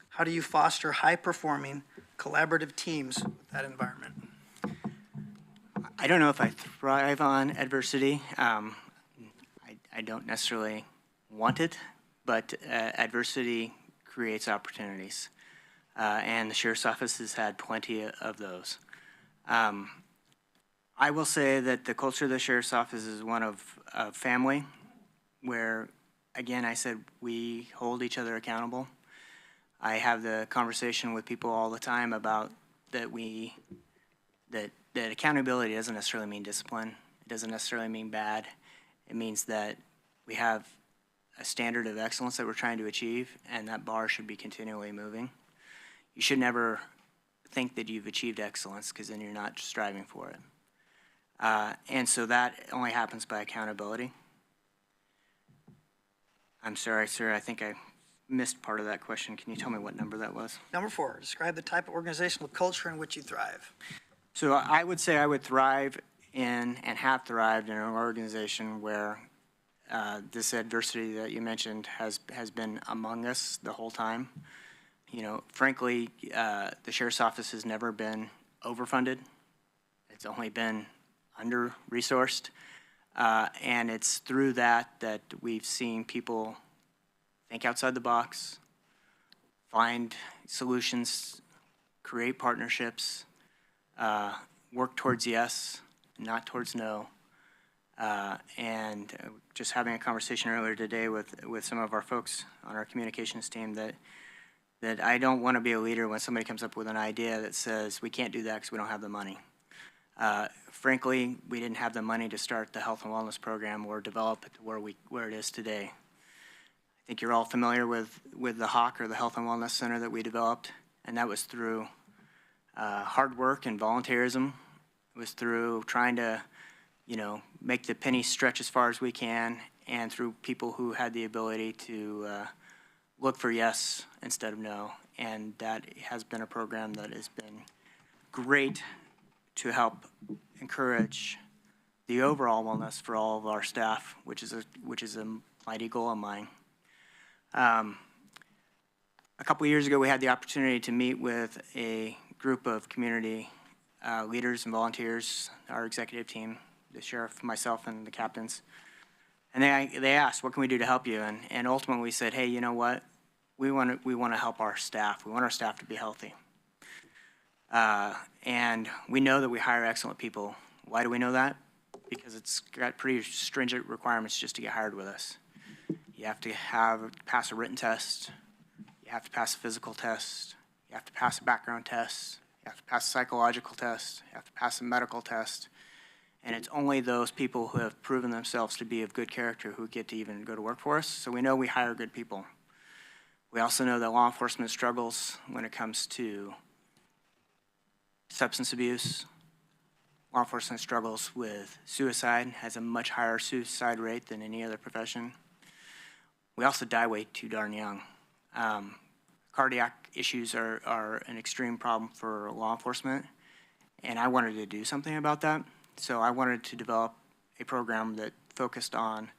How do you foster high-performing, collaborative teams with that environment? I don't know if I thrive on adversity. I don't necessarily want it, but adversity creates opportunities. And the Sheriff's Office has had plenty of those. I will say that the culture of the Sheriff's Office is one of family, where, again, I said we hold each other accountable. I have the conversation with people all the time about that that accountability doesn't necessarily mean discipline. It doesn't necessarily mean bad. It means that we have a standard of excellence that we're trying to achieve, and that bar should be continually moving. You should never think that you've achieved excellence, because then you're not striving for it. And so that only happens by accountability. I'm sorry, sir, I think I missed part of that question. Can you tell me what number that was? Number 4, describe the type of organizational culture in which you thrive. So I would say I would thrive in and have thrived in an organization where this adversity that you mentioned has been among us the whole time. You know, frankly, the Sheriff's Office has never been overfunded. It's only been under-resourced. And it's through that we've seen people think outside the box, find solutions, create partnerships, work towards yes, not towards no. And just having a conversation earlier today with some of our folks on our communications team that I don't want to be a leader when somebody comes up with an idea that says, we can't do that because we don't have the money. Frankly, we didn't have the money to start the health and wellness program or develop it to where it is today. I think you're all familiar with the HAWK, or the Health and Wellness Center, that we developed, and that was through hard work and volunteerism. It was through trying to, make the penny stretch as far as we can, and through people who had the ability to look for yes instead of no. And that has been a program that has been great to help encourage the overall wellness for all of our staff, which is a mighty goal of mine. A couple of years ago, we had the opportunity to meet with a group of community leaders and volunteers, our executive team, the sheriff, myself, and the captains. And they asked, what can we do to help you? And ultimately we said, hey, you know what? We want to help our staff. We want our staff to be healthy. And we know that we hire excellent people. Why do we know that? Because it's got pretty stringent requirements just to get hired with us. You have to pass a written test. You have to pass a physical test. You have to pass a background test. You have to pass a psychological test. You have to pass a medical test. And it's only those people who have proven themselves to be of good character who get to even go to work for us. So we know we hire good people. We also know that law enforcement struggles when it comes to substance abuse. Law enforcement struggles with suicide, has a much higher suicide rate than any other profession. We also die way too darn young. Cardiac issues are an extreme problem for law enforcement, and I wanted to do something about that. So I wanted to develop a program that focused on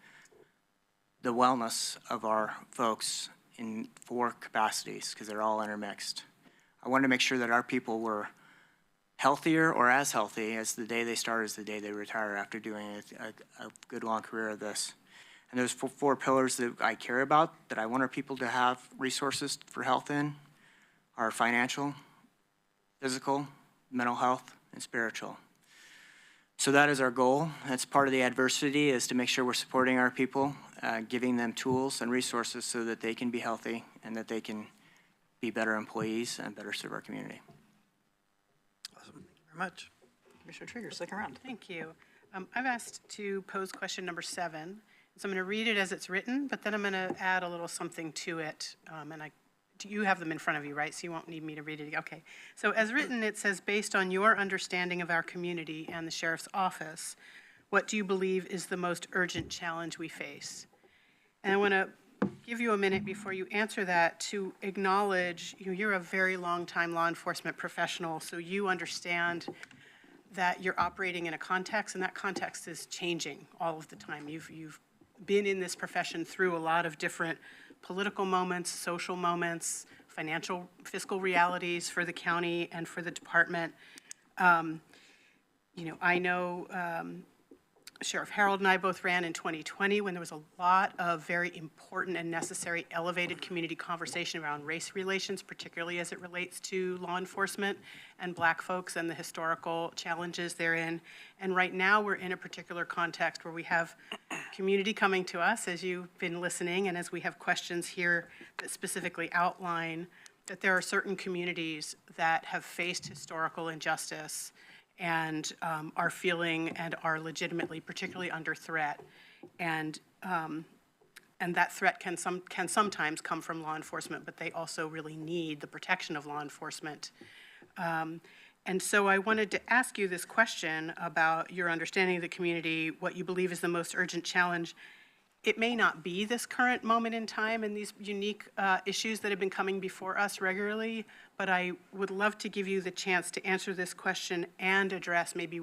the wellness of our folks in 4 capacities, because they're all intermixed. I wanted to make sure that our people were healthier or as healthy as the day they start as the day they retire after doing a good long career of this. And those 4 pillars that I care about, that I want our people to have resources for health in, are financial, physical, mental health, and spiritual. So that is our goal. That's part of the adversity, is to make sure we're supporting our people, giving them tools and resources so that they can be healthy and that they can be better employees and better serve our community. Awesome. Thank you very much. Commissioner Trigger, second round. Thank you. I've asked to pose question number 7. So I'm going to read it as it's written, but then I'm going to add a little something to it. You have them in front of you, right? So you won't need me to read it. Okay. So as written, it says, based on your understanding of our community and the sheriff's office, what do you believe is the most urgent challenge we face? And I want to give you a minute before you answer that to acknowledge you're a very long-time law enforcement professional, so you understand that you're operating in a context, and that context is changing all of the time. You've been in this profession through a lot of different political moments, social moments, fiscal realities for the county and for the department. I know Sheriff Harold and I both ran in 2020 when there was a lot of very important and necessary elevated community conversation around race relations, particularly as it relates to law enforcement and Black folks and the historical challenges therein. And right now we're in a particular context where we have community coming to us, as you've been listening, and as we have questions here that specifically outline that there are certain communities that have faced historical injustice and are feeling and are legitimately, particularly under threat, and that threat can sometimes come from law enforcement, but they also really need the protection of law enforcement. And so I wanted to ask you this question about your understanding of the community, what you believe is the most urgent challenge. It may not be this current moment in time and these unique issues that have been coming before us regularly, but I would love to give you the chance to answer this question and address maybe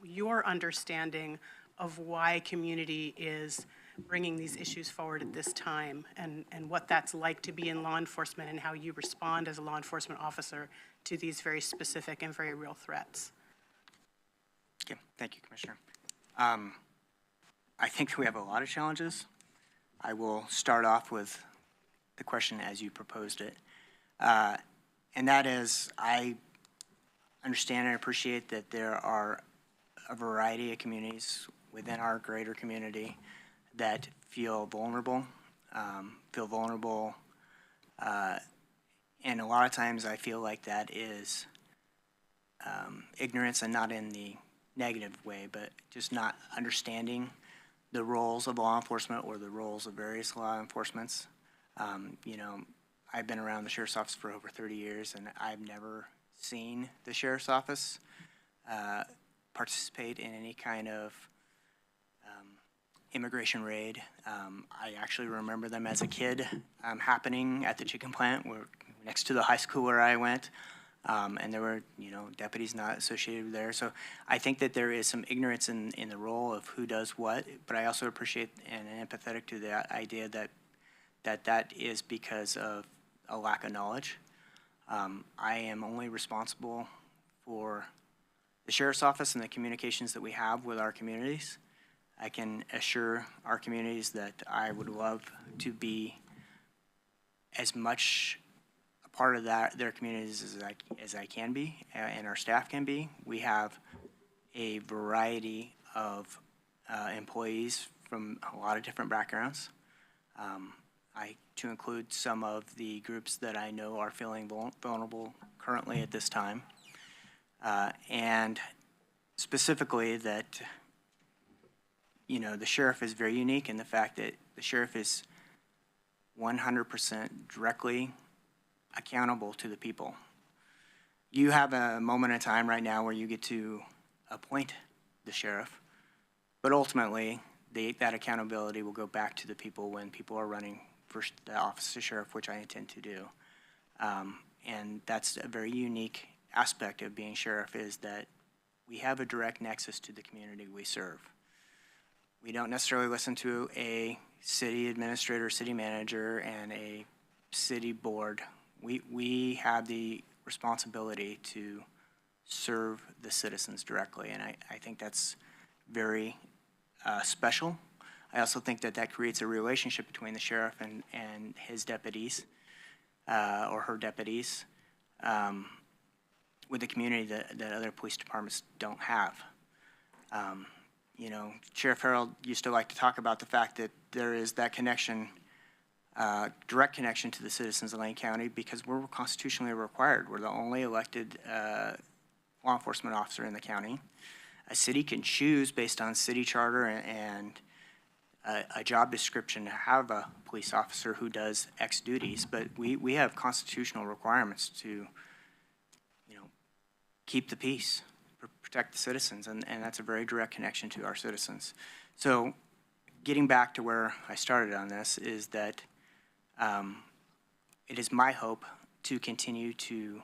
your understanding of why community is bringing these issues forward at this time, and what that's like to be in law enforcement and how you respond as a law enforcement officer to these very specific and very real threats. Okay, thank you, Commissioner. I think we have a lot of challenges. I will start off with the question as you proposed it. And that is, I understand and appreciate that there are a variety of communities within our greater community that feel vulnerable, and a lot of times I feel like that is ignorance, and not in the negative way, but just not understanding the roles of law enforcement or the roles of various law enforcements. You know, I've been around the sheriff's office for over 30 years, and I've never seen the sheriff's office participate in any kind of immigration raid. I actually remember them as a kid happening at the chicken plant next to the high school where I went. And there were, you know, deputies not associated there. So I think that there is some ignorance in the role of who does what, but I also appreciate and am empathetic to the idea that is because of a lack of knowledge. I am only responsible for the sheriff's office and the communications that we have with our communities. I can assure our communities that I would love to be as much a part of their communities as I can be, and our staff can be. We have a variety of employees from a lot of different backgrounds. To include some of the groups that I know are feeling vulnerable currently at this time. And specifically that, you know, the sheriff is very unique in the fact that the sheriff is 100% directly accountable to the people. You have a moment in time right now where you get to appoint the sheriff, but ultimately that accountability will go back to the people when people are running for the office of sheriff, which I intend to do. And that's a very unique aspect of being sheriff, is that we have a direct nexus to the community we serve. We don't necessarily listen to a city administrator, city manager, and a city board. We have the responsibility to serve the citizens directly, and I think that's very special. I also think that creates a relationship between the sheriff and his deputies, or her deputies, with the community that other police departments don't have. You know, Sheriff Harold used to like to talk about the fact that there is that connection, direct connection to the citizens of Lane County, because we're constitutionally required. We're the only elected law enforcement officer in the county. A city can choose, based on city charter and a job description, to have a police officer who does X duties, but we have constitutional requirements to, you know, keep the peace, protect the citizens, and that's a very direct connection to our citizens. So getting back to where I started on this is that it is my hope to continue to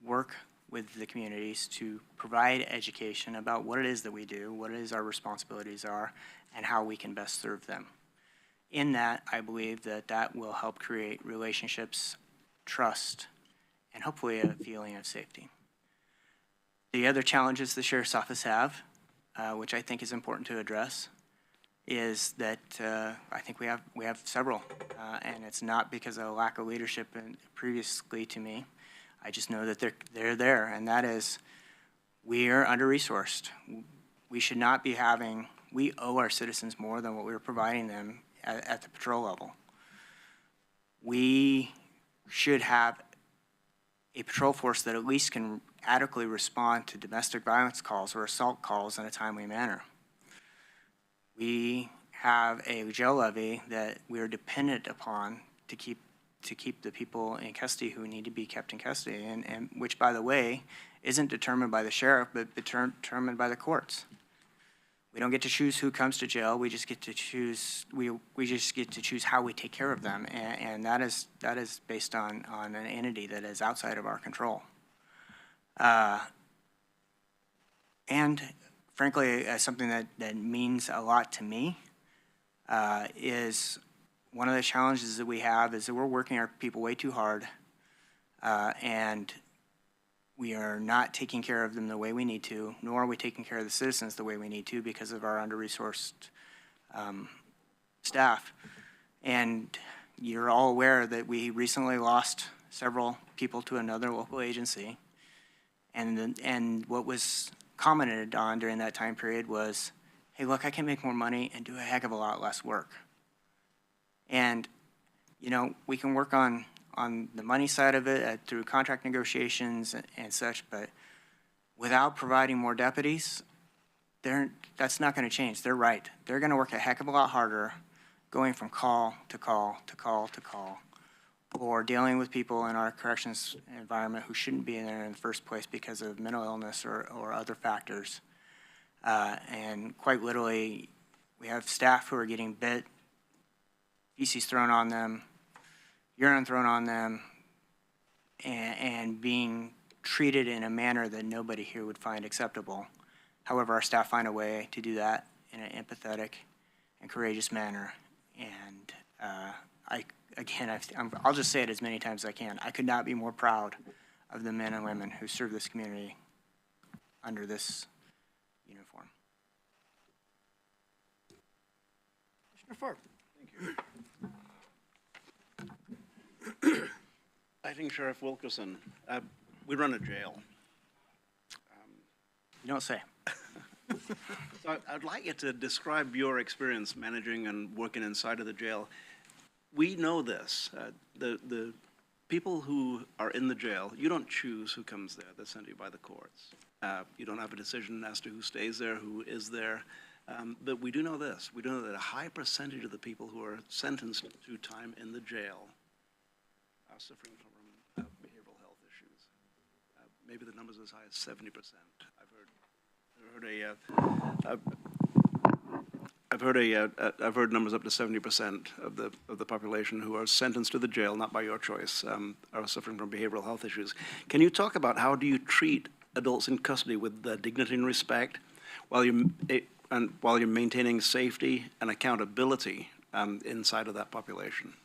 work with the communities to provide education about what it is that we do, what it is our responsibilities are, and how we can best serve them. In that, I believe that will help create relationships, trust, and hopefully a feeling of safety. The other challenges the sheriff's office have, which I think is important to address, is that I think we have several, and it's not because of a lack of leadership previously to me. I just know that they're there, and that is, we are under-resourced. We should not be having, we owe our citizens more than what we're providing them at the patrol level. We should have a patrol force that at least can adequately respond to domestic violence calls or assault calls in a timely manner. We have a jail levy that we are dependent upon to keep the people in custody who need to be kept in custody, and which, by the way, isn't determined by the sheriff, but determined by the courts. We don't get to choose who comes to jail. We just get to choose. We just get to choose how we take care of them, and that is based on an entity that is outside of our control. And frankly, something that means a lot to me is one of the challenges that we have is that we're working our people way too hard, and we are not taking care of them the way we need to, nor are we taking care of the citizens the way we need to because of our under-resourced staff. And you're all aware that we recently lost several people to another local agency. And what was commented on during that time period was, hey, look, I can make more money and do a heck of a lot less work. And, you know, we can work on the money side of it through contract negotiations and such, but without providing more deputies, that's not going to change. They're right. They're going to work a heck of a lot harder going from call to call to call to call, or dealing with people in our corrections environment who shouldn't be in there in the first place because of mental illness or other factors. And quite literally, we have staff who are getting bit, feces thrown on them, urine thrown on them, and being treated in a manner that nobody here would find acceptable. However, our staff find a way to do that in an empathetic and courageous manner. And I'll just say it as many times as I can. I could not be more proud of the men and women who serve this community under this uniform. Commissioner Ford. Acting Sheriff Wilkerson, we run a jail. You don't say. So I'd like you to describe your experience managing and working inside of the jail. We know this. The people who are in the jail, you don't choose who comes there. They're sent to you by the courts. You don't have a decision as to who stays there, who is there. But we do know this. We do know that a high percentage of the people who are sentenced to time in the jail are suffering from behavioral health issues. Maybe the number's as high as 70%. I've heard numbers up to 70% of the population who are sentenced to the jail, not by your choice, are suffering from behavioral health issues. Can you talk about how do you treat adults in custody with dignity and respect while you're maintaining safety and accountability inside of that population?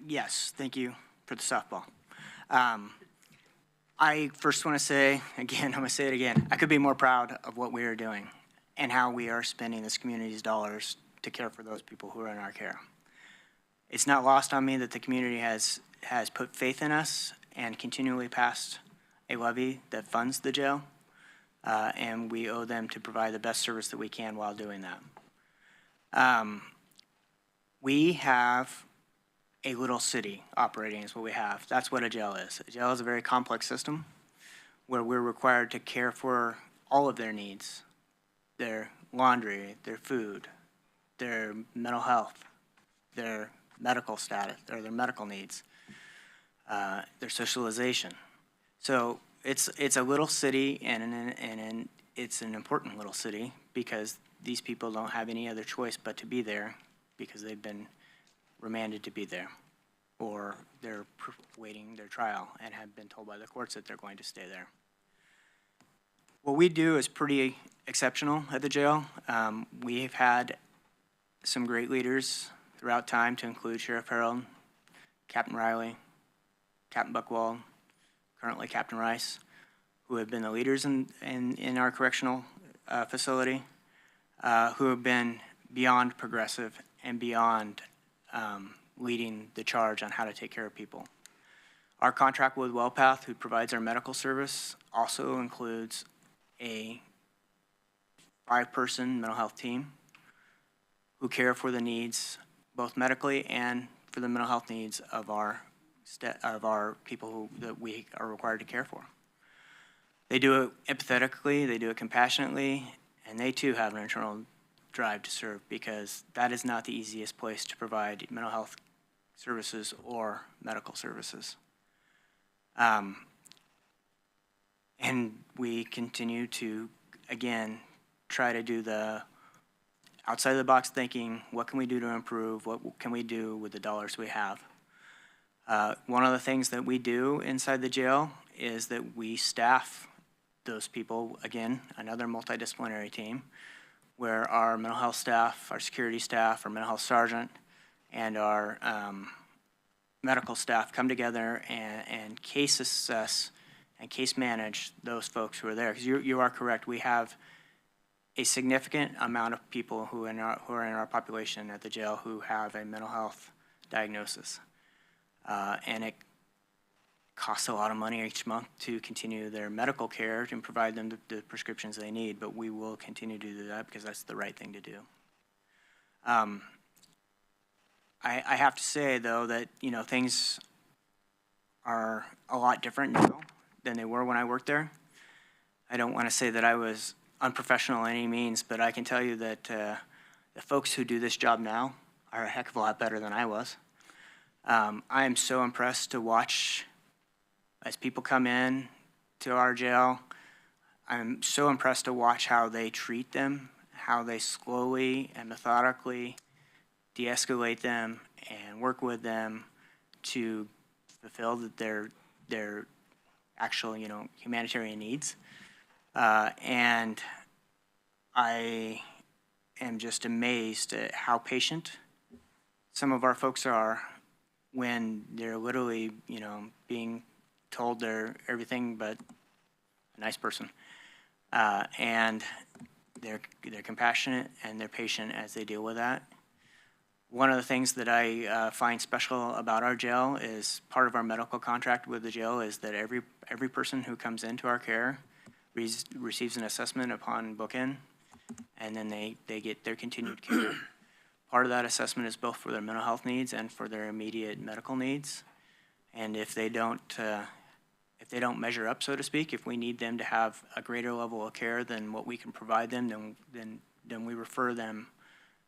Yes, thank you for the softball. I first want to say, again, I'm going to say it again, I could be more proud of what we are doing and how we are spending this community's dollars to care for those people who are in our care. It's not lost on me that the community has put faith in us and continually passed a levy that funds the jail, and we owe them to provide the best service that we can while doing that. We have a little city operating is what we have. That's what a jail is. A jail is a very complex system where we're required to care for all of their needs, their laundry, their food, their mental health, their medical status, or their medical needs, their socialization. So it's a little city, and it's an important little city because these people don't have any other choice but to be there because they've been remanded to be there, or they're waiting their trial and have been told by the courts that they're going to stay there. What we do is pretty exceptional at the jail. We've had some great leaders throughout time, to include Sheriff Harold, Captain Riley, Captain Buchwald, currently Captain Rice, who have been the leaders in our correctional facility, who have been beyond progressive and beyond leading the charge on how to take care of people. Our contract with WellPath, who provides our medical service, also includes a 5-person mental health team who care for the needs, both medically and for the mental health needs of our people that we are required to care for. They do it empathetically, they do it compassionately, and they too have an internal drive to serve, because that is not the easiest place to provide mental health services or medical services. And we continue to, again, try to do the outside of the box thinking, what can we do to improve? What can we do with the dollars we have? One of the things that we do inside the jail is that we staff those people, again, another multidisciplinary team, where our mental health staff, our security staff, our mental health sergeant, and our medical staff come together and case assess and case manage those folks who are there. Because you are correct, we have a significant amount of people who are in our population at the jail who have a mental health diagnosis. And costs a lot of money each month to continue their medical care and provide them the prescriptions they need, but we will continue to do that because that's the right thing to do. I have to say, though, that, you know, things are a lot different now than they were when I worked there. I don't want to say that I was unprofessional in any means, but I can tell you that the folks who do this job now are a heck of a lot better than I was. I am so impressed to watch as people come in to our jail. I'm so impressed to watch how they treat them, how they slowly and methodically de-escalate them and work with them to fulfill their actual, you know, humanitarian needs. And I am just amazed at how patient some of our folks are when they're literally, you know, being told they're everything but a nice person. And they're compassionate and they're patient as they deal with that. One of the things that I find special about our jail is part of our medical contract with the jail is that every person who comes into our care receives an assessment upon book-in, and then they get their continued care. Part of that assessment is both for their mental health needs and for their immediate medical needs. And if they don't measure up, so to speak, if we need them to have a greater level of care than what we can provide them, then we refer them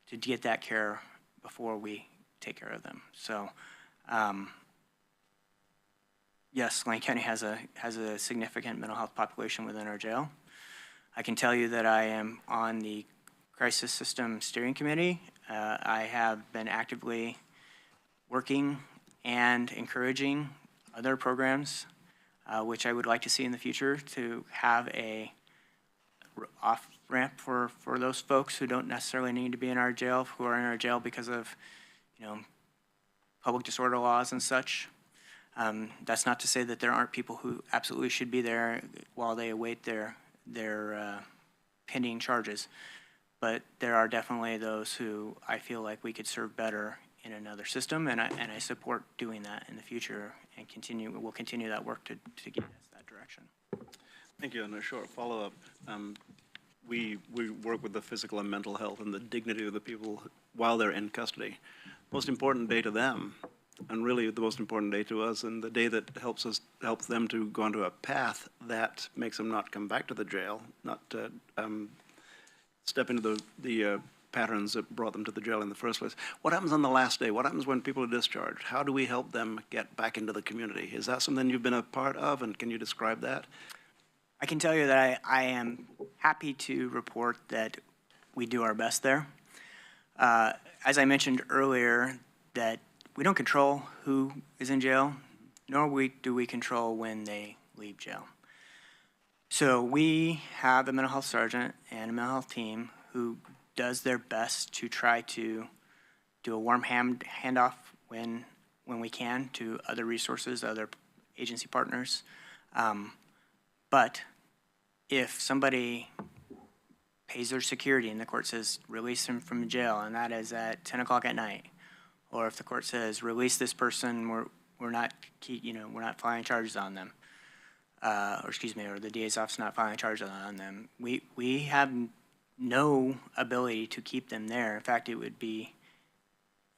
to get that care before we take care of them. So, yes, Lane County has a significant mental health population within our jail. I can tell you that I am on the Crisis System Steering Committee. I have been actively working and encouraging other programs, which I would like to see in the future, to have a off-ramp for those folks who don't necessarily need to be in our jail, who are in our jail because of, you know, public disorder laws and such. That's not to say that there aren't people who absolutely should be there while they await their pending charges. But there are definitely those who I feel like we could serve better in another system, and I support doing that in the future, and we'll continue that work to get us that direction. Thank you. And a short follow-up. We work with the physical and mental health and the dignity of the people while they're in custody. Most important day to them, and really the most important day to us, and the day that helps them to go onto a path that makes them not come back to the jail, not step into the patterns that brought them to the jail in the first place. What happens on the last day? What happens when people are discharged? How do we help them get back into the community? Is that something you've been a part of, and can you describe that? I can tell you that I am happy to report that we do our best there. As I mentioned earlier, that we don't control who is in jail, nor do we control when they leave jail. So we have a mental health sergeant and a mental health team who does their best to try to do a warm handoff when we can to other resources, other agency partners. But if somebody pays their security and the court says release them from jail, and that is at 10 o'clock at night, or if the court says release this person, we're not filing charges on them, or the DA's office not filing charges on them, we have no ability to keep them there. In fact, it would be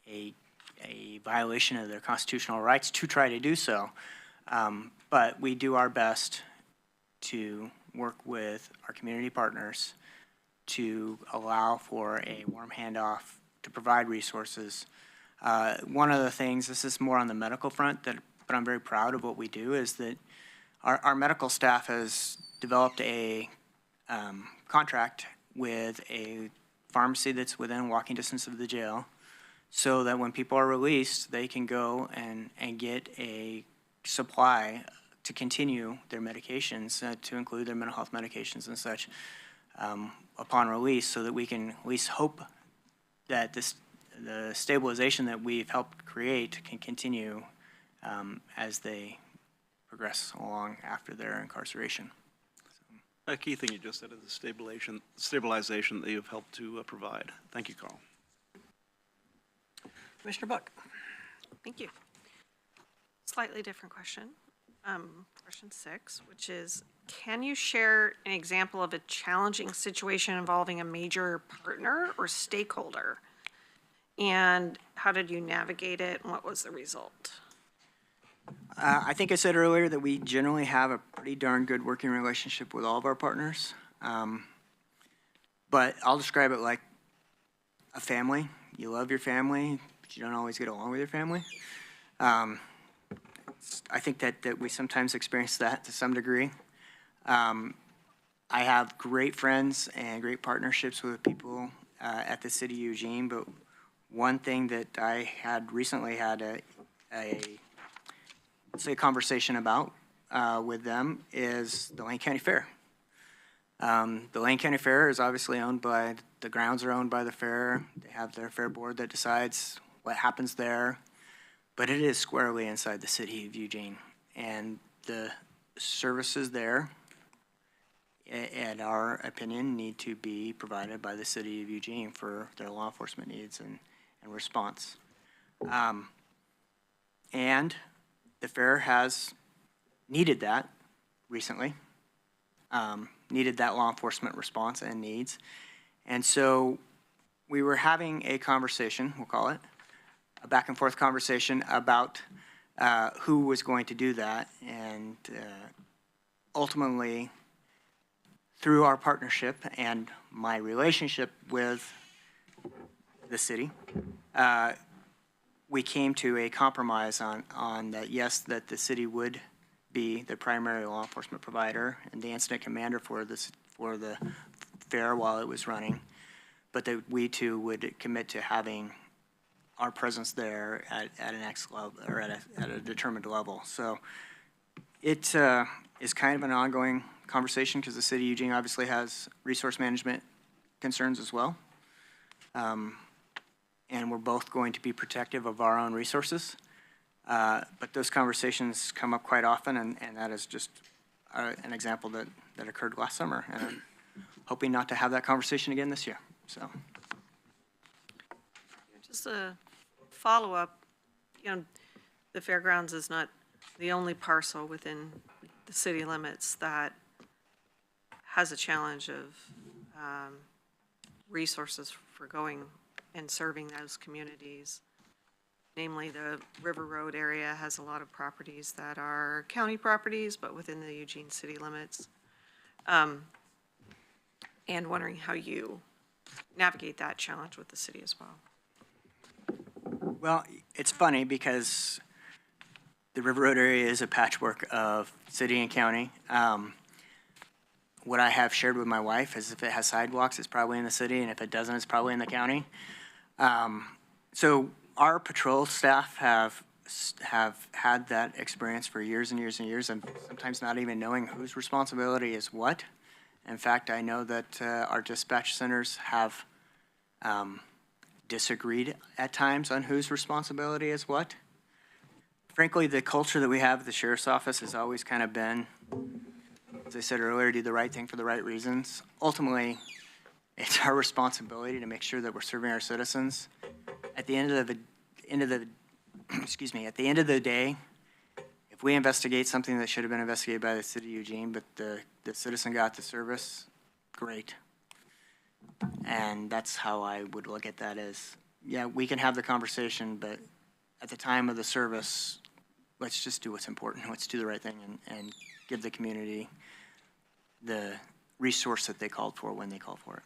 a violation of their constitutional rights to try to do so. But we do our best to work with our community partners to allow for a warm handoff, to provide resources. One of the things, this is more on the medical front, but I'm very proud of what we do, is that our medical staff has developed a contract with a pharmacy that's within walking distance of the jail, so that when people are released, they can go and get a supply to continue their medications, to include their mental health medications and such, upon release, so that we can at least hope that the stabilization that we've helped create can continue as they progress along after their incarceration. A key thing you just said is the stabilization that you've helped to provide. Thank you, Carl. Commissioner Buck. Thank you. Slightly different question. question 6, which is, can you share an example of a challenging situation involving a major partner or stakeholder? And how did you navigate it, and what was the result? I think I said earlier that we generally have a pretty darn good working relationship with all of our partners. But I'll describe it like a family. You love your family, but you don't always get along with your family. I think that we sometimes experience that to some degree. I have great friends and great partnerships with people at the city of Eugene, but one thing that I had recently had a conversation about with them is the Lane County Fair. The Lane County Fair is obviously owned by, the grounds are owned by the fair. They have their fair board that decides what happens there. But it is squarely inside the city of Eugene. And the services there, in our opinion, need to be provided by the city of Eugene for their law enforcement needs and response. And the fair has needed that recently, needed that law enforcement response and needs. And so we were having a conversation, we'll call it, a back and forth conversation about who was going to do that. And ultimately, through our partnership and my relationship with the city, we came to a compromise on that, yes, that the city would be the primary law enforcement provider and the incident commander for the fair while it was running, but that we too would commit to having our presence there at an X level, or at a determined level. So it is kind of an ongoing conversation because the city of Eugene obviously has resource management concerns as well. And we're both going to be protective of our own resources. But those conversations come up quite often, and that is just an example that occurred last summer. And I'm hoping not to have that conversation again this year, so. Just a follow-up, the fairgrounds is not the only parcel within the city limits that has a challenge of resources for going and serving those communities. Namely, the River Road area has a lot of properties that are county properties, but within the Eugene city limits. And wondering how you navigate that challenge with the city as well. Well, it's funny because the River Road area is a patchwork of city and county. What I have shared with my wife is if it has sidewalks, it's probably in the city, and if it doesn't, it's probably in the county. So our patrol staff have had that experience for years and years and years, and sometimes not even knowing whose responsibility is what. In fact, I know that our dispatch centers have disagreed at times on whose responsibility is what. Frankly, the culture that we have at the sheriff's office has always kind of been, as I said earlier, do the right thing for the right reasons. Ultimately, it's our responsibility to make sure that we're serving our citizens. At the end of the at the end of the day, if we investigate something that should have been investigated by the city of Eugene, but the citizen got the service, great. And that's how I would look at that as, yeah, we can have the conversation, but at the time of the service, let's just do what's important. Let's do the right thing and give the community the resource that they called for when they called for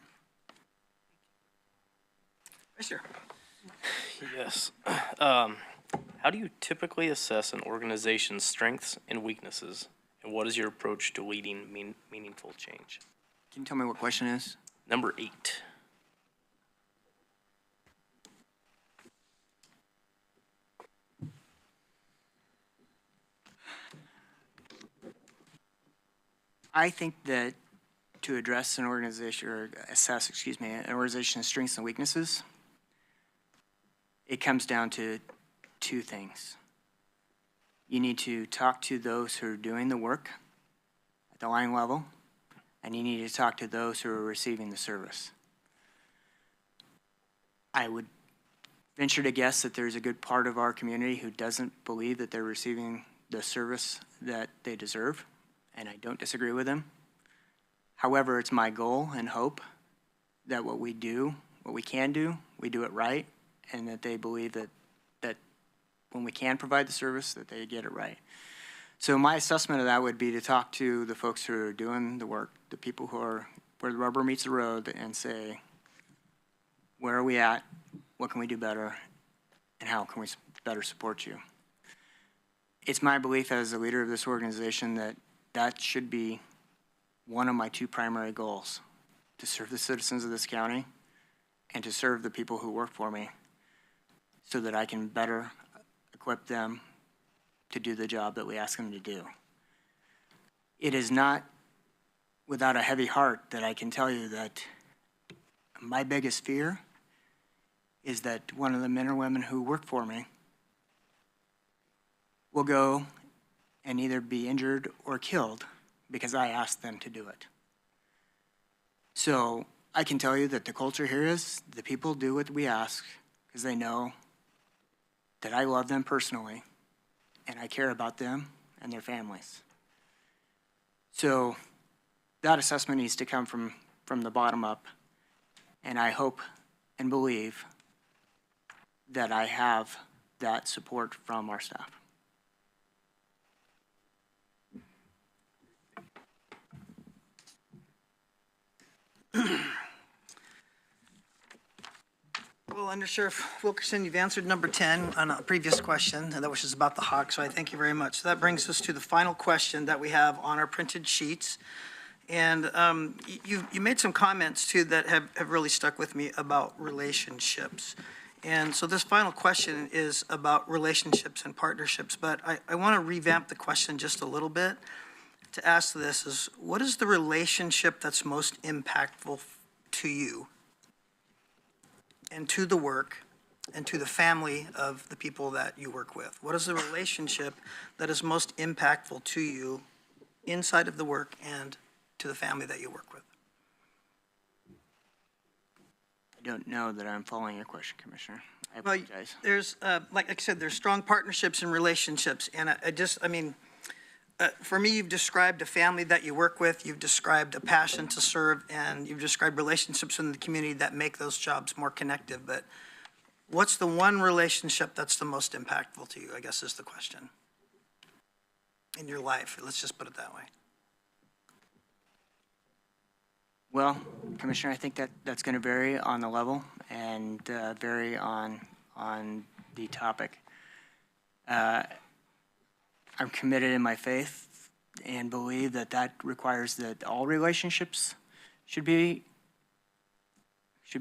it. Sure. Yes. How do you typically assess an organization's strengths and weaknesses, and what is your approach to leading meaningful change? Can you tell me what question is? Number 8. I think that to address an organization, or assess, an organization's strengths and weaknesses, it comes down to two things. You need to talk to those who are doing the work at the line level, and you need to talk to those who are receiving the service. I would venture to guess that there's a good part of our community who doesn't believe that they're receiving the service that they deserve, and I don't disagree with them. However, it's my goal and hope that what we can do, we do it right, and that they believe that when we can provide the service, that they get it right. So my assessment of that would be to talk to the folks who are doing the work, the people who are where the rubber meets the road, and say, where are we at? What can we do better? And how can we better support you? It's my belief as a leader of this organization that that should be one of my two primary goals, to serve the citizens of this county and to serve the people who work for me so that I can better equip them to do the job that we ask them to do. It is not without a heavy heart that I can tell you that my biggest fear is that one of the men or women who work for me will go and either be injured or killed because I asked them to do it. So I can tell you that the culture here is the people do what we ask because they know that I love them personally and I care about them and their families. So that assessment needs to come from the bottom up, and I hope and believe that I have that support from our staff. Well, Under Sheriff Wilkerson, you've answered number 10 on a previous question, and that was just about the hawk, so I thank you very much. So that brings us to the final question that we have on our printed sheets. And you made some comments, too, that have really stuck with me about relationships. And so this final question is about relationships and partnerships, but I want to revamp the question just a little bit to ask this is, what is the relationship that's most impactful to you and to the work and to the family of the people that you work with? What is the relationship that is most impactful to you inside of the work and to the family that you work with? I don't know that I'm following your question, Commissioner. I Well, apologize. there's, like I said, there's strong partnerships and relationships, and for me, you've described a family that you work with, you've described a passion to serve, and you've described relationships in the community that make those jobs more connective. But what's the one relationship that's the most impactful to you, I guess is the question, in your life? Let's just put it that way. Well, Commissioner, I think that's going to vary on the level and vary on the topic. I'm committed in my faith and believe that requires that all relationships should be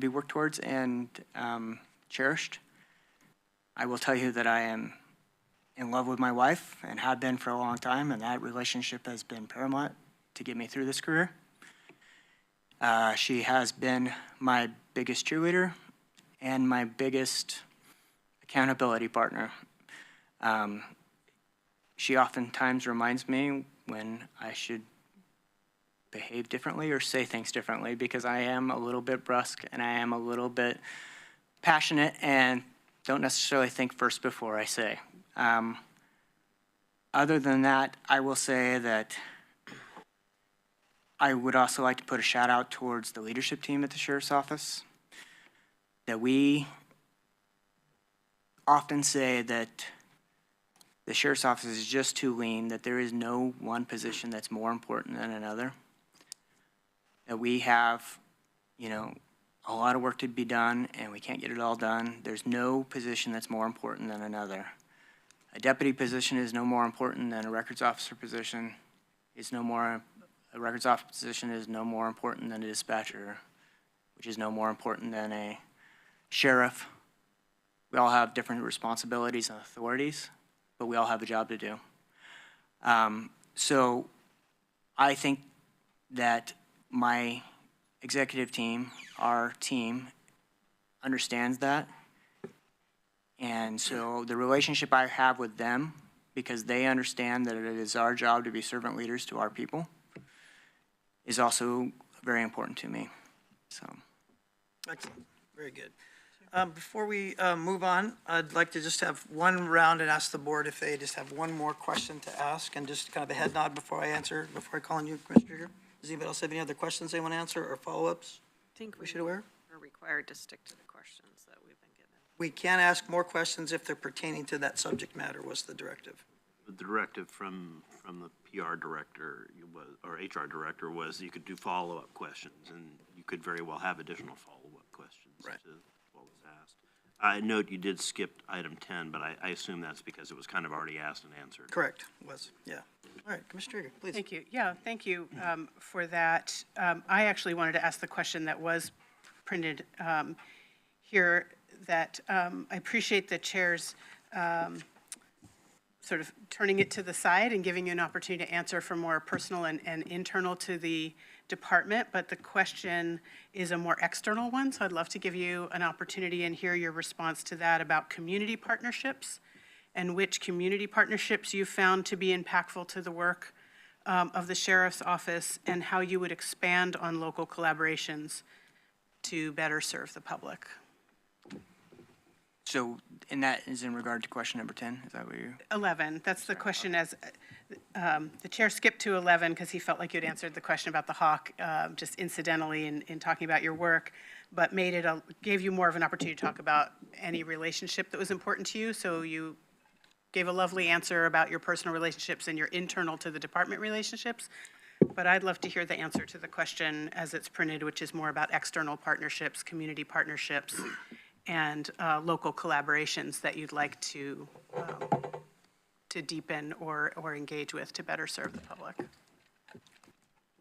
worked towards and cherished. I will tell you that I am in love with my wife and have been for a long time, and that relationship has been paramount to get me through this career. She has been my biggest cheerleader and my biggest accountability partner. She oftentimes reminds me when I should behave differently or say things differently because I am a little bit brusque and I am a little bit passionate and don't necessarily think first before I say. Other than that, I will say that I would also like to put a shout out towards the leadership team at the Sheriff's Office, that we often say that the Sheriff's Office is just too lean, that there is no one position that's more important than another, that we have, a lot of work to be done and we can't get it all done. There's no position that's more important than another. A deputy position is no more important than a records officer position. A records officer position is no more important than a dispatcher, which is no more important than a sheriff. We all have different responsibilities and authorities, but we all have a job to do. So I think that my executive team, our team, understands that. And so the relationship I have with them, because they understand that it is our job to be servant leaders to our people, is also very important to me. So. Excellent. Very good. Before we move on, I'd like to just have one round and ask the board if they just have one more question to ask, and just kind of a head nod before I answer, before I call on you, Commissioner Trigger. Does anybody else have any other questions they want to answer or follow-ups I think we should aware? are required to stick to the questions that we've been given. We can ask more questions if they're pertaining to that subject matter, was the directive. The directive from the PR director was, or HR director was you could do follow-up questions, and you could very well have additional follow-up questions Right. to what was asked. I note you did skip item 10, but I assume that's because it was kind of already asked and answered. Correct, was, yeah. All right, Commissioner Trigger, please. Thank you. Yeah, thank you for that. I actually wanted to ask the question that was printed here, that I appreciate the chair's sort of turning it to the side and giving you an opportunity to answer for more personal and internal to the department, but the question is a more external one, so I'd love to give you an opportunity and hear your response to that about community partnerships and which community partnerships you found to be impactful to the work of the sheriff's office, and how you would expand on local collaborations to better serve the public. So, and that is in regard to question number 10, is that what you're? 11, that's the question as, the chair skipped to 11 because he felt like you'd answered the question about the Hawk just incidentally in talking about your work, but gave you more of an opportunity to talk about any relationship that was important to you. So you gave a lovely answer about your personal relationships and your internal to the department relationships. But I'd love to hear the answer to the question as it's printed, which is more about external partnerships, community partnerships, and local collaborations that you'd like to deepen or engage with to better serve the public.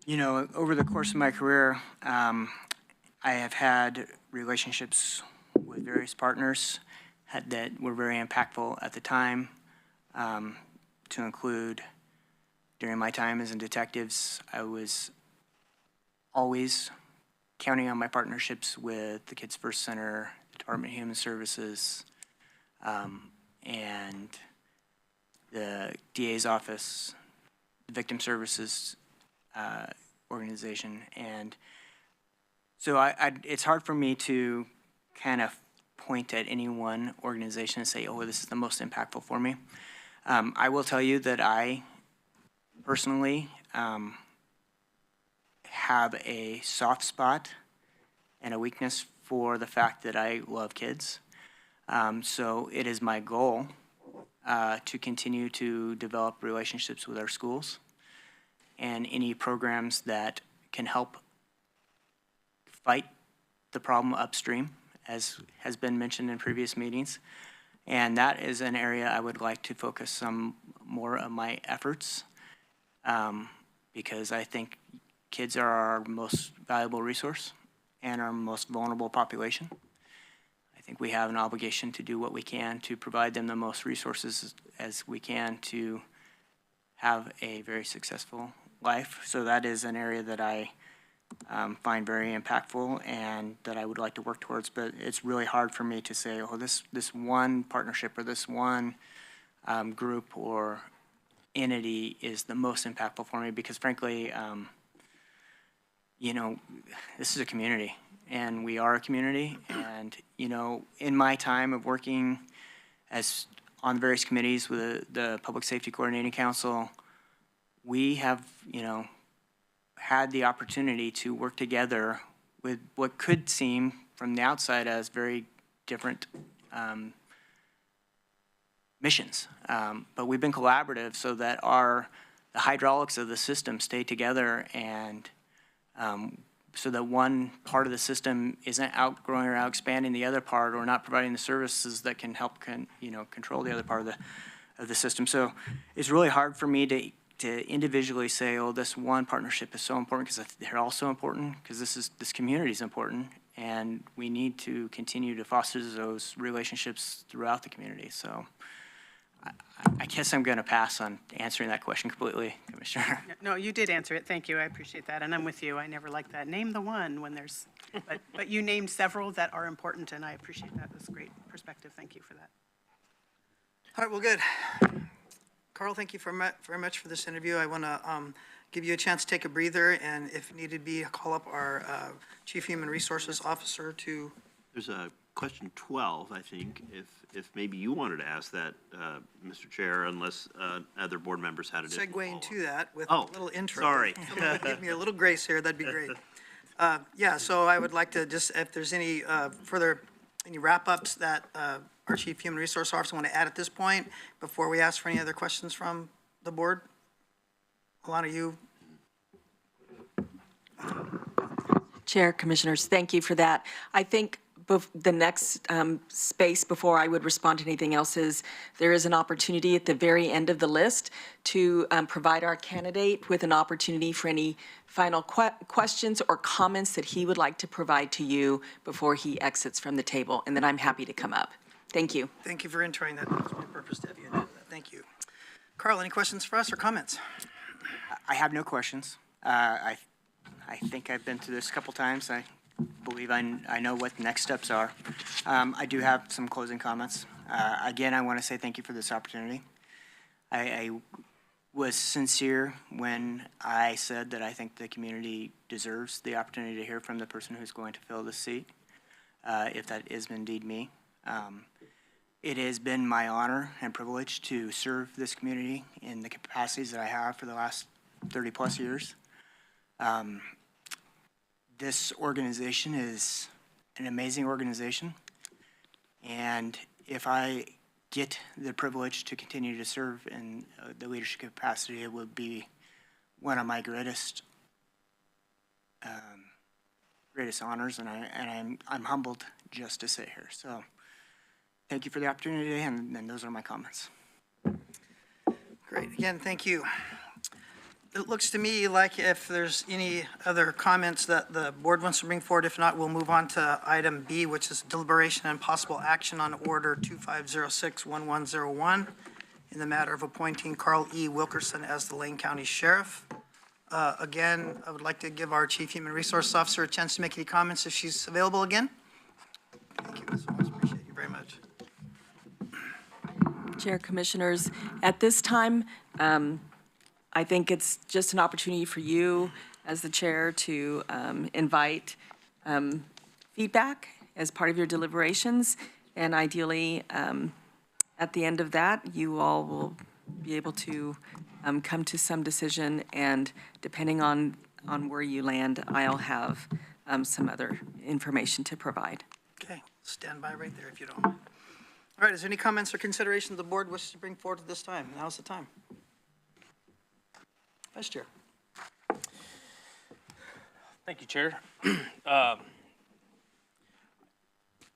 You know, over the course of my career, I have had relationships with various partners that were very impactful at the time, to include during my time as in detectives, I was always counting on my partnerships with the Kids First Center, the Department of Human Services, and the DA's office, the Victim Services organization. And so it's hard for me to kind of point at any one organization and say, oh, this is the most impactful for me. I will tell you that I personally have a soft spot and a weakness for the fact that I love kids. So it is my goal to continue to develop relationships with our schools and any programs that can help fight the problem upstream, as has been mentioned in previous meetings. And that is an area I would like to focus some more of my efforts, because I think kids are our most valuable resource and our most vulnerable population. I think we have an obligation to do what we can to provide them the most resources as we can to have a very successful life. So that is an area that I find very impactful and that I would like to work towards. But it's really hard for me to say, oh, this one partnership or this one group or entity is the most impactful for me, because frankly, you know, this is a community, and we are a community. And, you know, in my time of working on various committees with the Public Safety Coordinating Council, we have, you know, had the opportunity to work together with what could seem from the outside as very different missions. But we've been collaborative so that the hydraulics of the system stay together, and so that one part of the system isn't outgrowing or outexpanding the other part, or not providing the services that can help control the other part of the system. So it's really hard for me to individually say, oh, this one partnership is so important, because they're all so important, because this community is important, and we need to continue to foster those relationships throughout the community. So I guess I'm going to pass on answering that question completely, Commissioner. No, you did answer it. Thank you. I appreciate that. And I'm with you. I never like that. Name the one when there's, but you named several that are important, and I appreciate that. That's a great perspective. Thank you for that. All right, well, good. Carl, thank you very much for this interview. I want to give you a chance to take a breather, and if needed be, call up our Chief Human Resources Officer to. There's a question 12, I think, if maybe you wanted to ask that, Mr. Chair, unless other board members had additional Segue into follow-up. that with Oh, a little intro. sorry. Someone would give me a little grace here, that'd be great. Yeah, so I would like to just, if there's any any wrap-ups that our Chief Human Resource Officer want to add at this point, before we ask for any other questions from the board? Alana, you? Chair, Commissioners, thank you for that. I think the next space before I would respond to anything else is there is an opportunity at the very end of the list to provide our candidate with an opportunity for any final questions or comments that he would like to provide to you before he exits from the table, and then I'm happy to come up. Thank you. Thank you for entering that. That's my purpose to have you do that. Thank you. Carl, any questions for us or comments? I have no questions. I think I've been through this a couple times. I believe I know what the next steps are. I do have some closing comments. Again, I want to say thank you for this opportunity. I was sincere when I said that I think the community deserves the opportunity to hear from the person who's going to fill this seat, if that is indeed me. It has been my honor and privilege to serve this community in the capacities that I have for the last 30-plus years. This organization is an amazing organization, and if I get the privilege to continue to serve in the leadership capacity, it would be one of my greatest honors, and I'm humbled just to sit here. So, thank you for the opportunity, and those are my comments. Great. Again, thank you. It looks to me like if there's any other comments that the board wants to bring forward, if not, we'll move on to item B, which is deliberation and possible action on order 2506-1101 in the matter of appointing Carl E. Wilkerson as the Lane County Sheriff. Again, I would like to give our Chief Human Resource Officer a chance to make any comments if she's available again. Thank you, Ms. Owens. Appreciate you very much. Chair, Commissioners, at this time, I think it's just an opportunity for you as the chair to invite feedback as part of your deliberations. And ideally, at the end of that, you all will be able to come to some decision. And depending on where you land, I'll have some other information to provide. Okay, stand by right there if you don't mind. All right, is there any comments or considerations the board wishes to bring forward at this time? Now's the time. Vice Chair. Thank you, Chair. I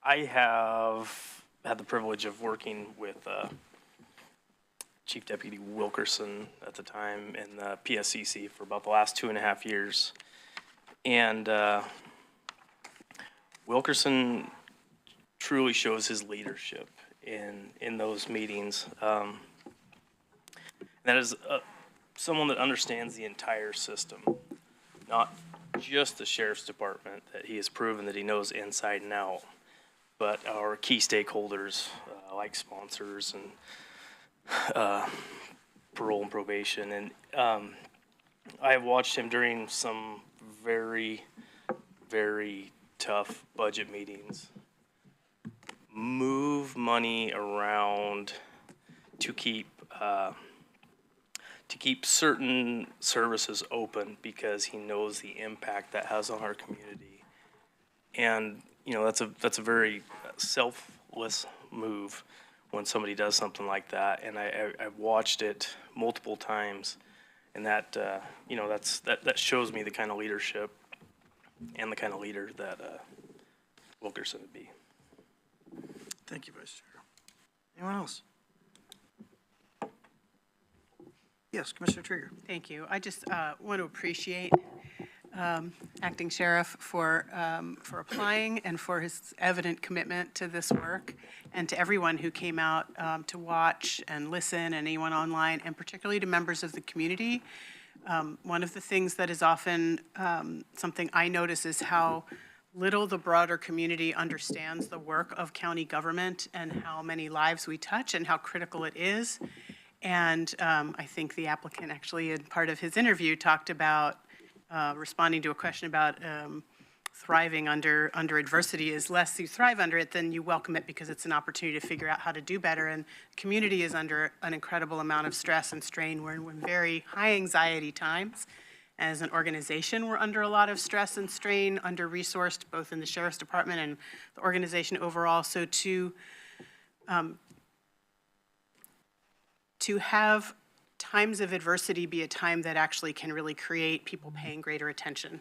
have had the privilege of working with Chief Deputy Wilkerson at the time in the PSCC for about the last 2.5 years. And Wilkerson truly shows his leadership in those meetings. That is someone that understands the entire system, not just the sheriff's department that he has proven that he knows inside and out, but our key stakeholders like sponsors and parole and probation. And I have watched him during some very, very tough budget meetings move money around to keep certain services open because he knows the impact that has on our community. And, you know, that's a very selfless move when somebody does something like that. And I've watched it multiple times, and that, you know, that shows me the kind of leadership and the kind of leader that Wilkerson would be. Thank you, Vice Chair. Anyone else? Yes, Commissioner Trigger. Thank you. I just want to appreciate Acting Sheriff for applying and for his evident commitment to this work, and to everyone who came out to watch and listen, and anyone online, and particularly to members of the community. One of the things that is often something I notice is how little the broader community understands the work of county government and how many lives we touch and how critical it is. And I think the applicant actually, in part of his interview, talked about responding to a question about thriving under adversity is less you thrive under it than you welcome it because it's an opportunity to figure out how to do better. And community is under an incredible amount of stress and strain. We're in very high anxiety times. As an organization, we're under a lot of stress and strain, under-resourced, both in the Sheriff's Department and the organization overall. So to have times of adversity be a time that actually can really create people paying greater attention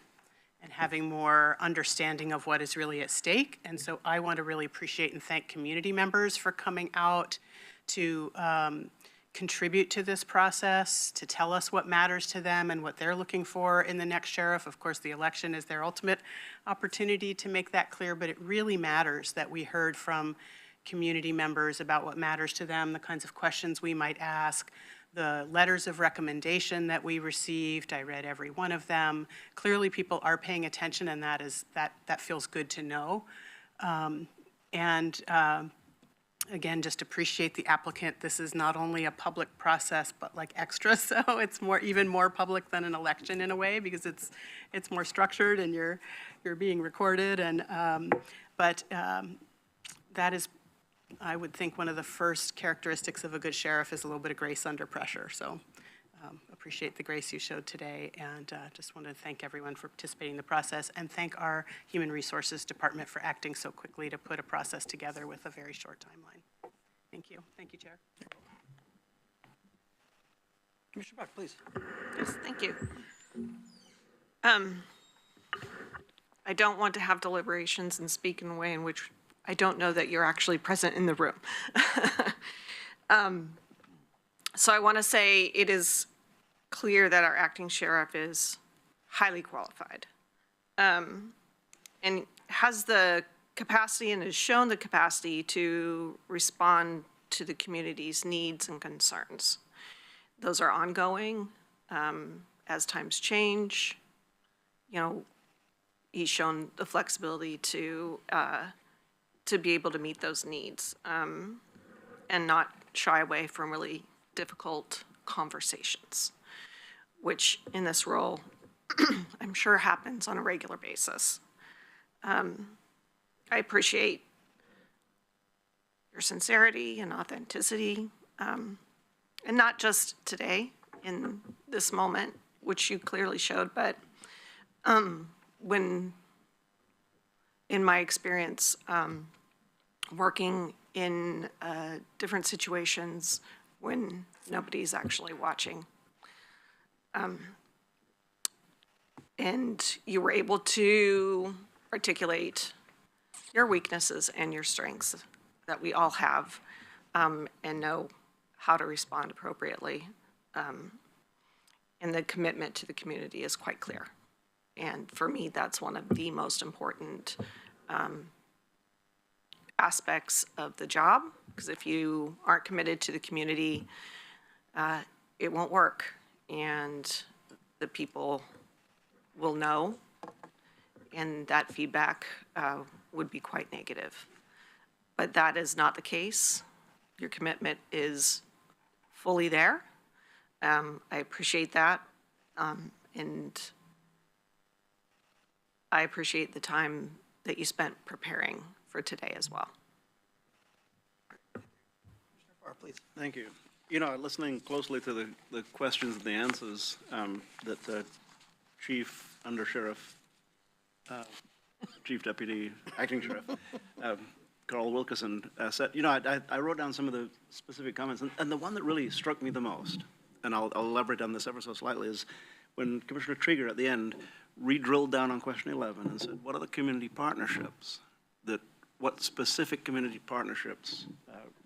and having more understanding of what is really at stake. And so I want to really appreciate and thank community members for coming out to contribute to this process, to tell us what matters to them and what they're looking for in the next sheriff. Of course, the election is their ultimate opportunity to make that clear, but it really matters that we heard from community members about what matters to them, the kinds of questions we might ask, the letters of recommendation that we received. I read every one of them. Clearly, people are paying attention, and that feels good to know. Again, just appreciate the applicant. This is not only a public process, but like extra, so it's even more public than an election in a way, because it's more structured and you're being recorded. And that is, I would think, one of the first characteristics of a good sheriff is a little bit of grace under pressure. So appreciate the grace you showed today, and just want to thank everyone for participating in the process, and thank our Human Resources Department for acting so quickly to put a process together with a very short timeline. Thank you. Thank you, Chair. Commissioner Buck, please. Yes, thank you. I don't want to have deliberations and speak in a way in which I don't know that you're actually present in the room. So I want to say it is clear that our acting sheriff is highly qualified and has the capacity and has shown the capacity to respond to the community's needs and concerns. Those are ongoing as times change. You know, he's shown the flexibility to be able to meet those needs and not shy away from really difficult conversations, which in this role I'm sure happens on a regular basis. I appreciate your sincerity and authenticity, and not just today in this moment, which you clearly showed, but when, in my experience, working in different situations when nobody's actually watching. And you were able to articulate your weaknesses and your strengths that we all have, and know how to respond appropriately. And the commitment to the community is quite clear. And for me, that's one of the most important aspects of the job, because if you aren't committed to the community, it won't work, and the people will know, and that feedback would be quite negative. But that is not the case. Your commitment is fully there. I appreciate that, and I appreciate the time that you spent preparing for today as well. Please. Thank you. You know, listening closely to the questions and the answers that the Chief Under Sheriff, Chief Deputy Acting Sheriff, Carl Wilkerson said, you know, I wrote down some of the specific comments, and the one that really struck me the most, and I'll elaborate on this ever so slightly, is when Commissioner Trieger at the end re-drilled down on question 11 and said, what are the community partnerships what specific community partnerships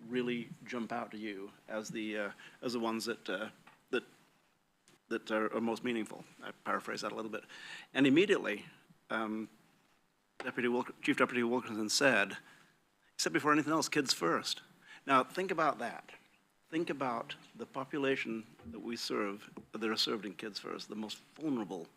really jump out to you as the ones that are most meaningful? I paraphrase that a little bit. And immediately, Chief Deputy Wilkerson said before anything else, kids first. Now think about that. Think about the population that we serve, that are served in Kids First, the most vulnerable,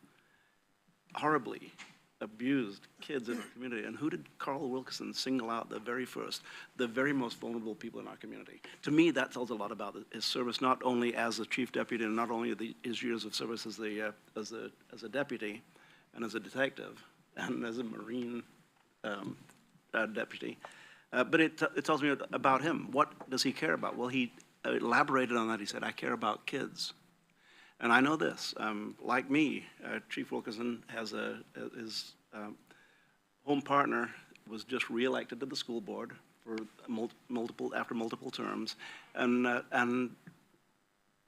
horribly abused kids in our community. And who did Carl Wilkerson single out the very first? The very most vulnerable people in our community. To me, that tells a lot about his service, not only as a chief deputy and not only his years of service as a deputy and as a detective, and as a Marine deputy. But it tells me about him. What does he care about? Well, he elaborated on that. He said, I care about kids. And I know this. Like me, Chief Wilkerson has his home partner was just reelected to the school board for after multiple terms. And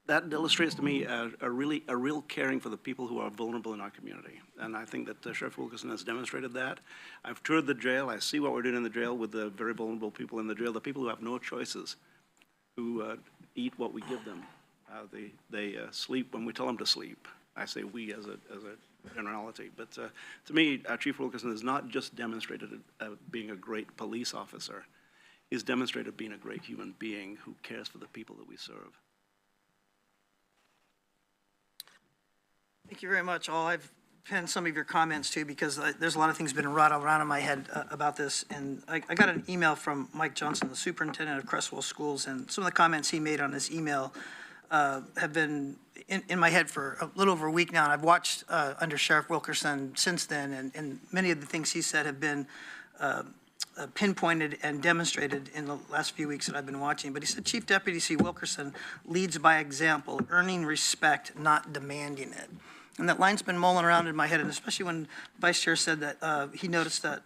that illustrates to me a real caring for the people who are vulnerable in our community. And I think that Sheriff Wilkerson has demonstrated that. I've toured the jail. I see what we're doing in the jail with the very vulnerable people in the jail, the people who have no choices, who eat what we give them. They sleep when we tell them to sleep. I say we as a generality. But to me, Chief Wilkerson has not just demonstrated being a great police officer. He's demonstrated being a great human being who cares for the people that we serve. Thank you very much. I've penned some of your comments too, because there's a lot of things been rattling around in my head about this. And I got an email from Mike Johnson, the superintendent of Crestwell Schools, and some of the comments he made on his email have been in my head for a little over a week now. And I've watched under Sheriff Wilkerson since then, and many of the things he said have been pinpointed and demonstrated in the last few weeks that I've been watching. But he said, Chief Deputy C. Wilkerson leads by example, earning respect, not demanding it. And that line's been mulling around in my head, and especially when Vice Chair said that he noticed that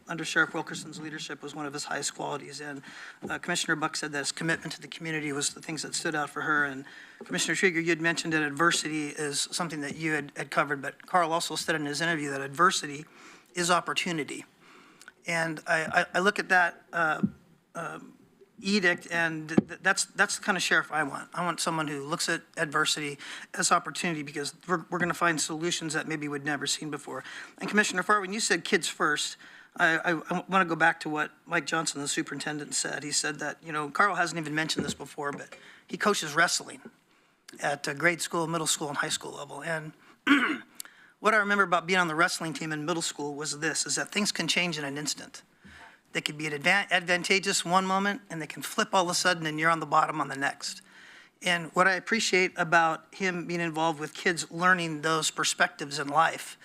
under Sheriff Wilkerson's leadership was one of his highest qualities. And Commissioner Buck said that his commitment to the community was the things that stood out for her. And Commissioner Trieger, you had mentioned that adversity is something that you had covered, but Carl also said in his interview that adversity is opportunity. And I look at that edict, and that's the kind of sheriff I want. I want someone who looks at adversity as opportunity, because we're going to find solutions that maybe we'd never seen before. And Commissioner Farr, when you said kids first, I want to go back to what Mike Johnson, the superintendent, said. He said that, Carl hasn't even mentioned this before, but he coaches wrestling at grade school, middle school, and high school level. And what I remember about being on the wrestling team in middle school was this, is that things can change in an instant. They could be advantageous one moment, and they can flip all of a sudden, and you're on the bottom on the next. And what I appreciate about him being involved with kids learning those perspectives in life,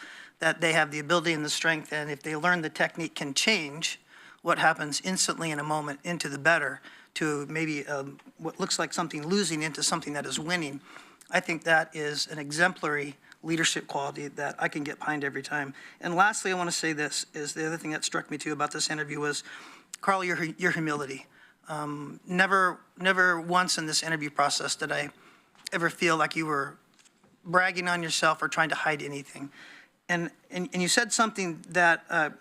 that they have the ability and the strength, and if they learn the technique, can change what happens instantly in a moment into the better, to maybe what looks like something losing into something that is winning. I think that is an exemplary leadership quality that I can get behind every time. And lastly, I want to say this, is the other thing that struck me too about this interview was, Carl, your humility. Never once in this interview process did I ever feel like you were bragging on yourself or trying to hide anything. And you said something that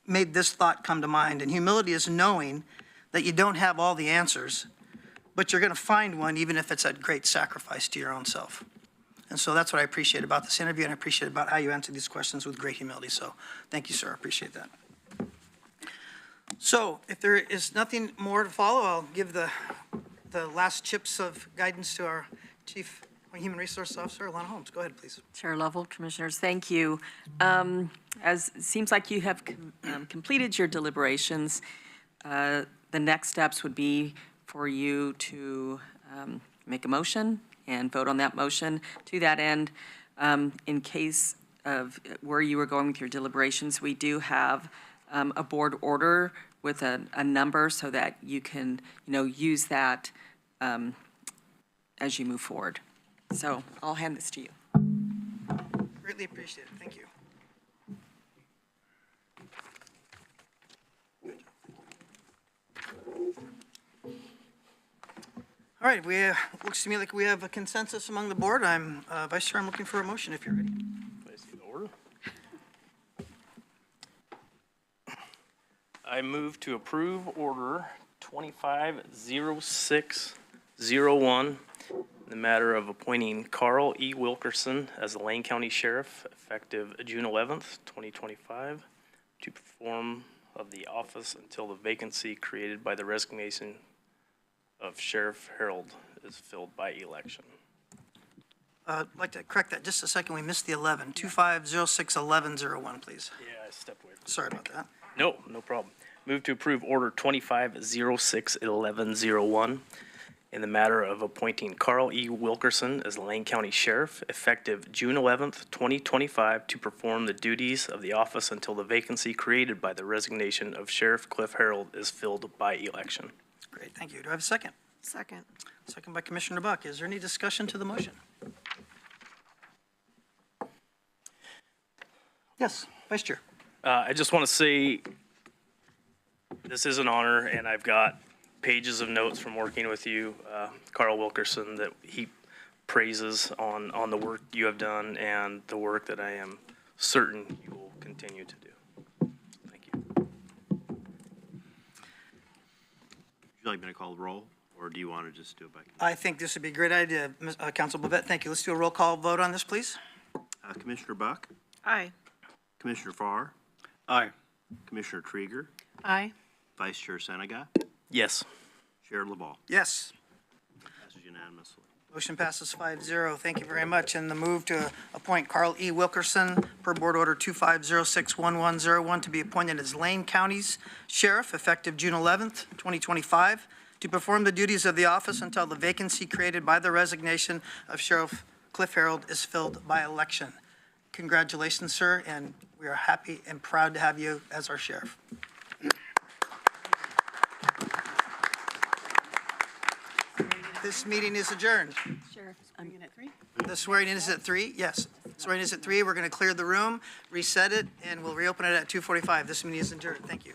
made this thought come to mind, and humility is knowing that you don't have all the answers, but you're going to find one even if it's at great sacrifice to your own self. And so that's what I appreciate about this interview, and I appreciate about how you answer these questions with great humility. So thank you, sir. I appreciate that. So if there is nothing more to follow, I'll give the last chips of guidance to our Chief Human Resources Officer, Alana Holmes. Go ahead, please. Chair Lovell, Commissioners, thank you. As it seems like you have completed your deliberations, the next steps would be for you to make a motion and vote on that motion. To that end, in case of where you were going with your deliberations, we do have a board order with a number so that you can, use that as you move forward. So I'll hand this to you. Greatly appreciate it. Thank you. All right, looks to me like we have a consensus among the board. Vice Chair, I'm looking for a motion if you're ready. I see the order. I move to approve Order 250601 in the matter of appointing Carl E. Wilkerson as the Lane County Sheriff effective June 11th, 2025, to perform of the office until the vacancy created by the resignation of Sheriff Harold is filled by election. I'd like to correct that just a second. We missed the 11. 25061101, please. Yeah, I stepped away. Sorry about that. No problem. Move to approve Order 25061101 in the matter of appointing Carl E. Wilkerson as Lane County Sheriff effective June 11th, 2025, to perform the duties of the office until the vacancy created by the resignation of Sheriff Cliff Harold is filled by election. Great, thank you. Do I have a second? Second. Second by Commissioner Buck. Is there any discussion to the motion? Yes, Vice Chair. I just want to say, this is an honor, and I've got pages of notes from working with you, Carl Wilkerson, that he praises on the work you have done and the work that I am certain you will continue to do. Thank you. Would you like me to call the roll, or do you want to just do it by? I think this would be a great idea. Council Bovet, thank you. Let's do a roll call vote on this, please. Commissioner Buck, Aye. Commissioner Farr, Aye. Commissioner Trieger, Aye. Vice Chair Senegat, Yes. Chair LeBeau. Yes. Passes unanimously. Motion passes 5-0. Thank you very much. And the move to appoint Carl E. Wilkerson per Board Order 25061101 to be appointed as Lane County's Sheriff effective June 11th, 2025, to perform the duties of the office until the vacancy created by the resignation of Sheriff Cliff Harold is filled by election. Congratulations, sir, and we are happy and proud to have you as our sheriff. This meeting is adjourned. Sheriff, I'm in at 3. The swearing in is at 3? Yes. Swearing in is at 3. We're going to clear the room, reset it, and we'll reopen it at 2:45. This meeting is adjourned. Thank you.